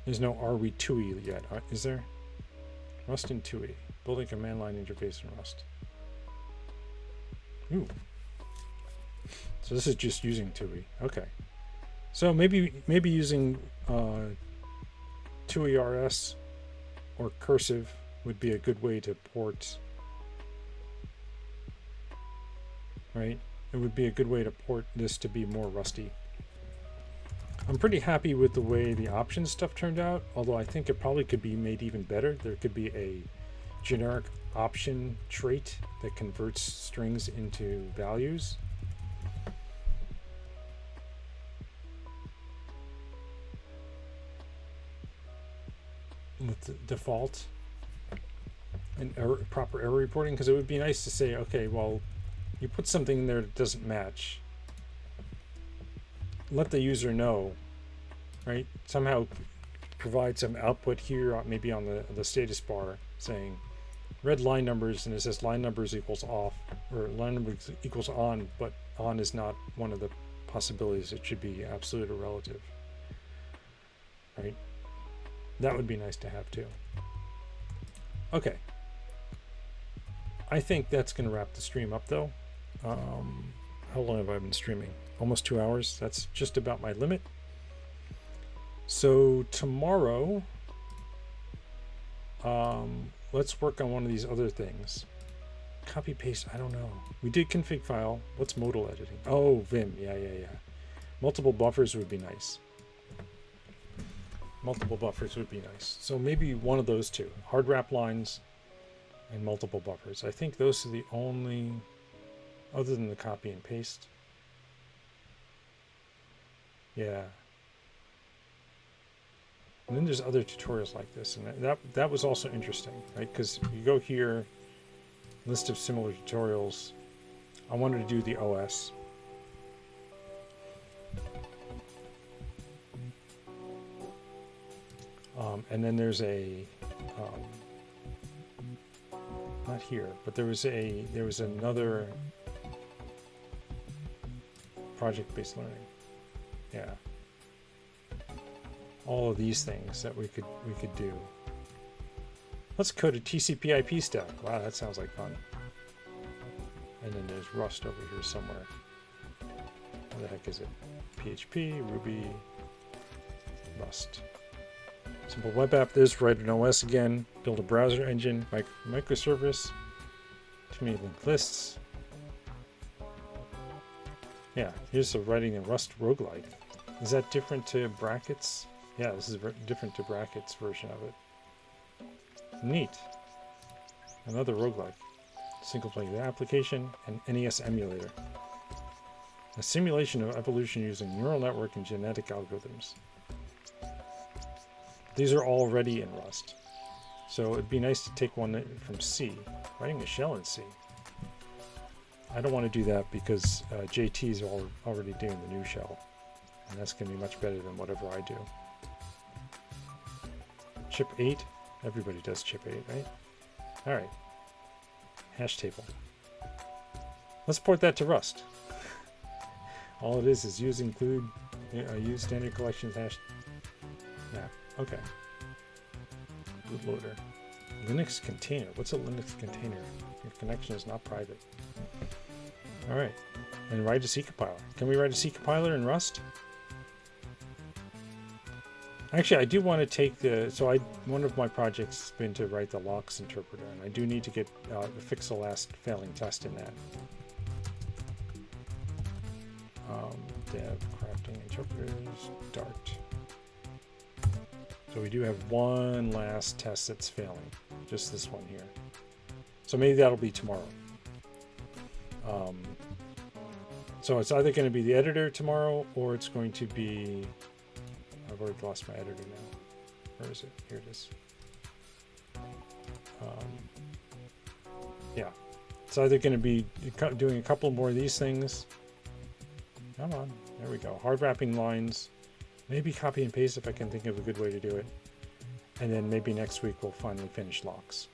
There's no RE TUI yet, is there? Rust in TUI. Building command line interface in Rust. Ooh. So this is just using TUI. Okay. So maybe using TUI RS or cursive would be a good way to port. Right? It would be a good way to port this to be more rusty. I'm pretty happy with the way the options stuff turned out, although I think it probably could be made even better. There could be a generic option trait that converts strings into values. With the default and proper error reporting, because it would be nice to say, okay, well, you put something in there that doesn't match. Let the user know, right? Somehow provide some output here, maybe on the status bar, saying red line numbers, and it says line numbers equals off. or line number equals on, but on is not one of the possibilities. It should be absolute or relative, right? That would be nice to have too. Okay. I think that's going to wrap the stream up though. How long have I been streaming? Almost 2 hours. That's just about my limit. So tomorrow, let's work on one of these other things. Copy paste, I don't know. We did config file. What's modal editing? Oh, Vim. Yeah. Multiple buffers would be nice. Multiple buffers would be nice. So maybe one of those two. Hard wrap lines and multiple buffers. I think those are the only, other than the copy and paste. Yeah. And then there's other tutorials like this, and that was also interesting, right? Because you go here, list of similar tutorials. I wanted to do the OS. And then there's a not here, but there was another project-based learning. Yeah. All of these things that we could do. Let's code a TCP/IP stack. Wow, that sounds like fun. And then there's Rust over here somewhere. What the heck is it? PHP, Ruby, Rust. Simple web app. There's write an OS again. Build a browser engine. Microservice. Too many linked lists. Yeah, here's the writing a Rust roguelike. Is that different to brackets? Yeah, this is different to brackets version of it. Neat. Another roguelike. Single player application and NES emulator. A simulation of evolution using neural network and genetic algorithms. These are already in Rust. So it'd be nice to take one from C. Writing a shell in C. I don't want to do that because JT's already doing the new shell. And that's going to be much better than whatever I do. Chip 8. Everybody does chip 8, right? All right. Hash table. Let's port that to Rust. All it is use include, use standard collections hash map. Okay. Bootloader. Linux container. What's a Linux container? Your connection is not private. All right. And write a C compiler. Can we write a C compiler in Rust? Actually, I do want to take one of my projects has been to write the locks interpreter, and I do need to get fix the last failing test in that. Dev crafting interpreters Dart. So we do have one last test that's failing, just this one here. So maybe that'll be tomorrow. So it's either going to be the editor tomorrow, or it's going to be. I've already lost my editor now. Where is it? Here it is. Yeah. It's either going to be doing a couple more of these things. Come on. There we go. Hard wrapping lines. Maybe copy and paste if I can think of a good way to do it. And then maybe next week we'll finally finish locks.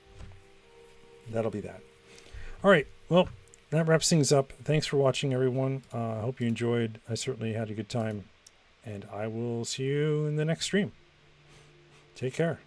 That'll be that. All right. Well, that wraps things up. Thanks for watching, everyone. I hope you enjoyed. I certainly had a good time. And I will see you in the next stream. Take care.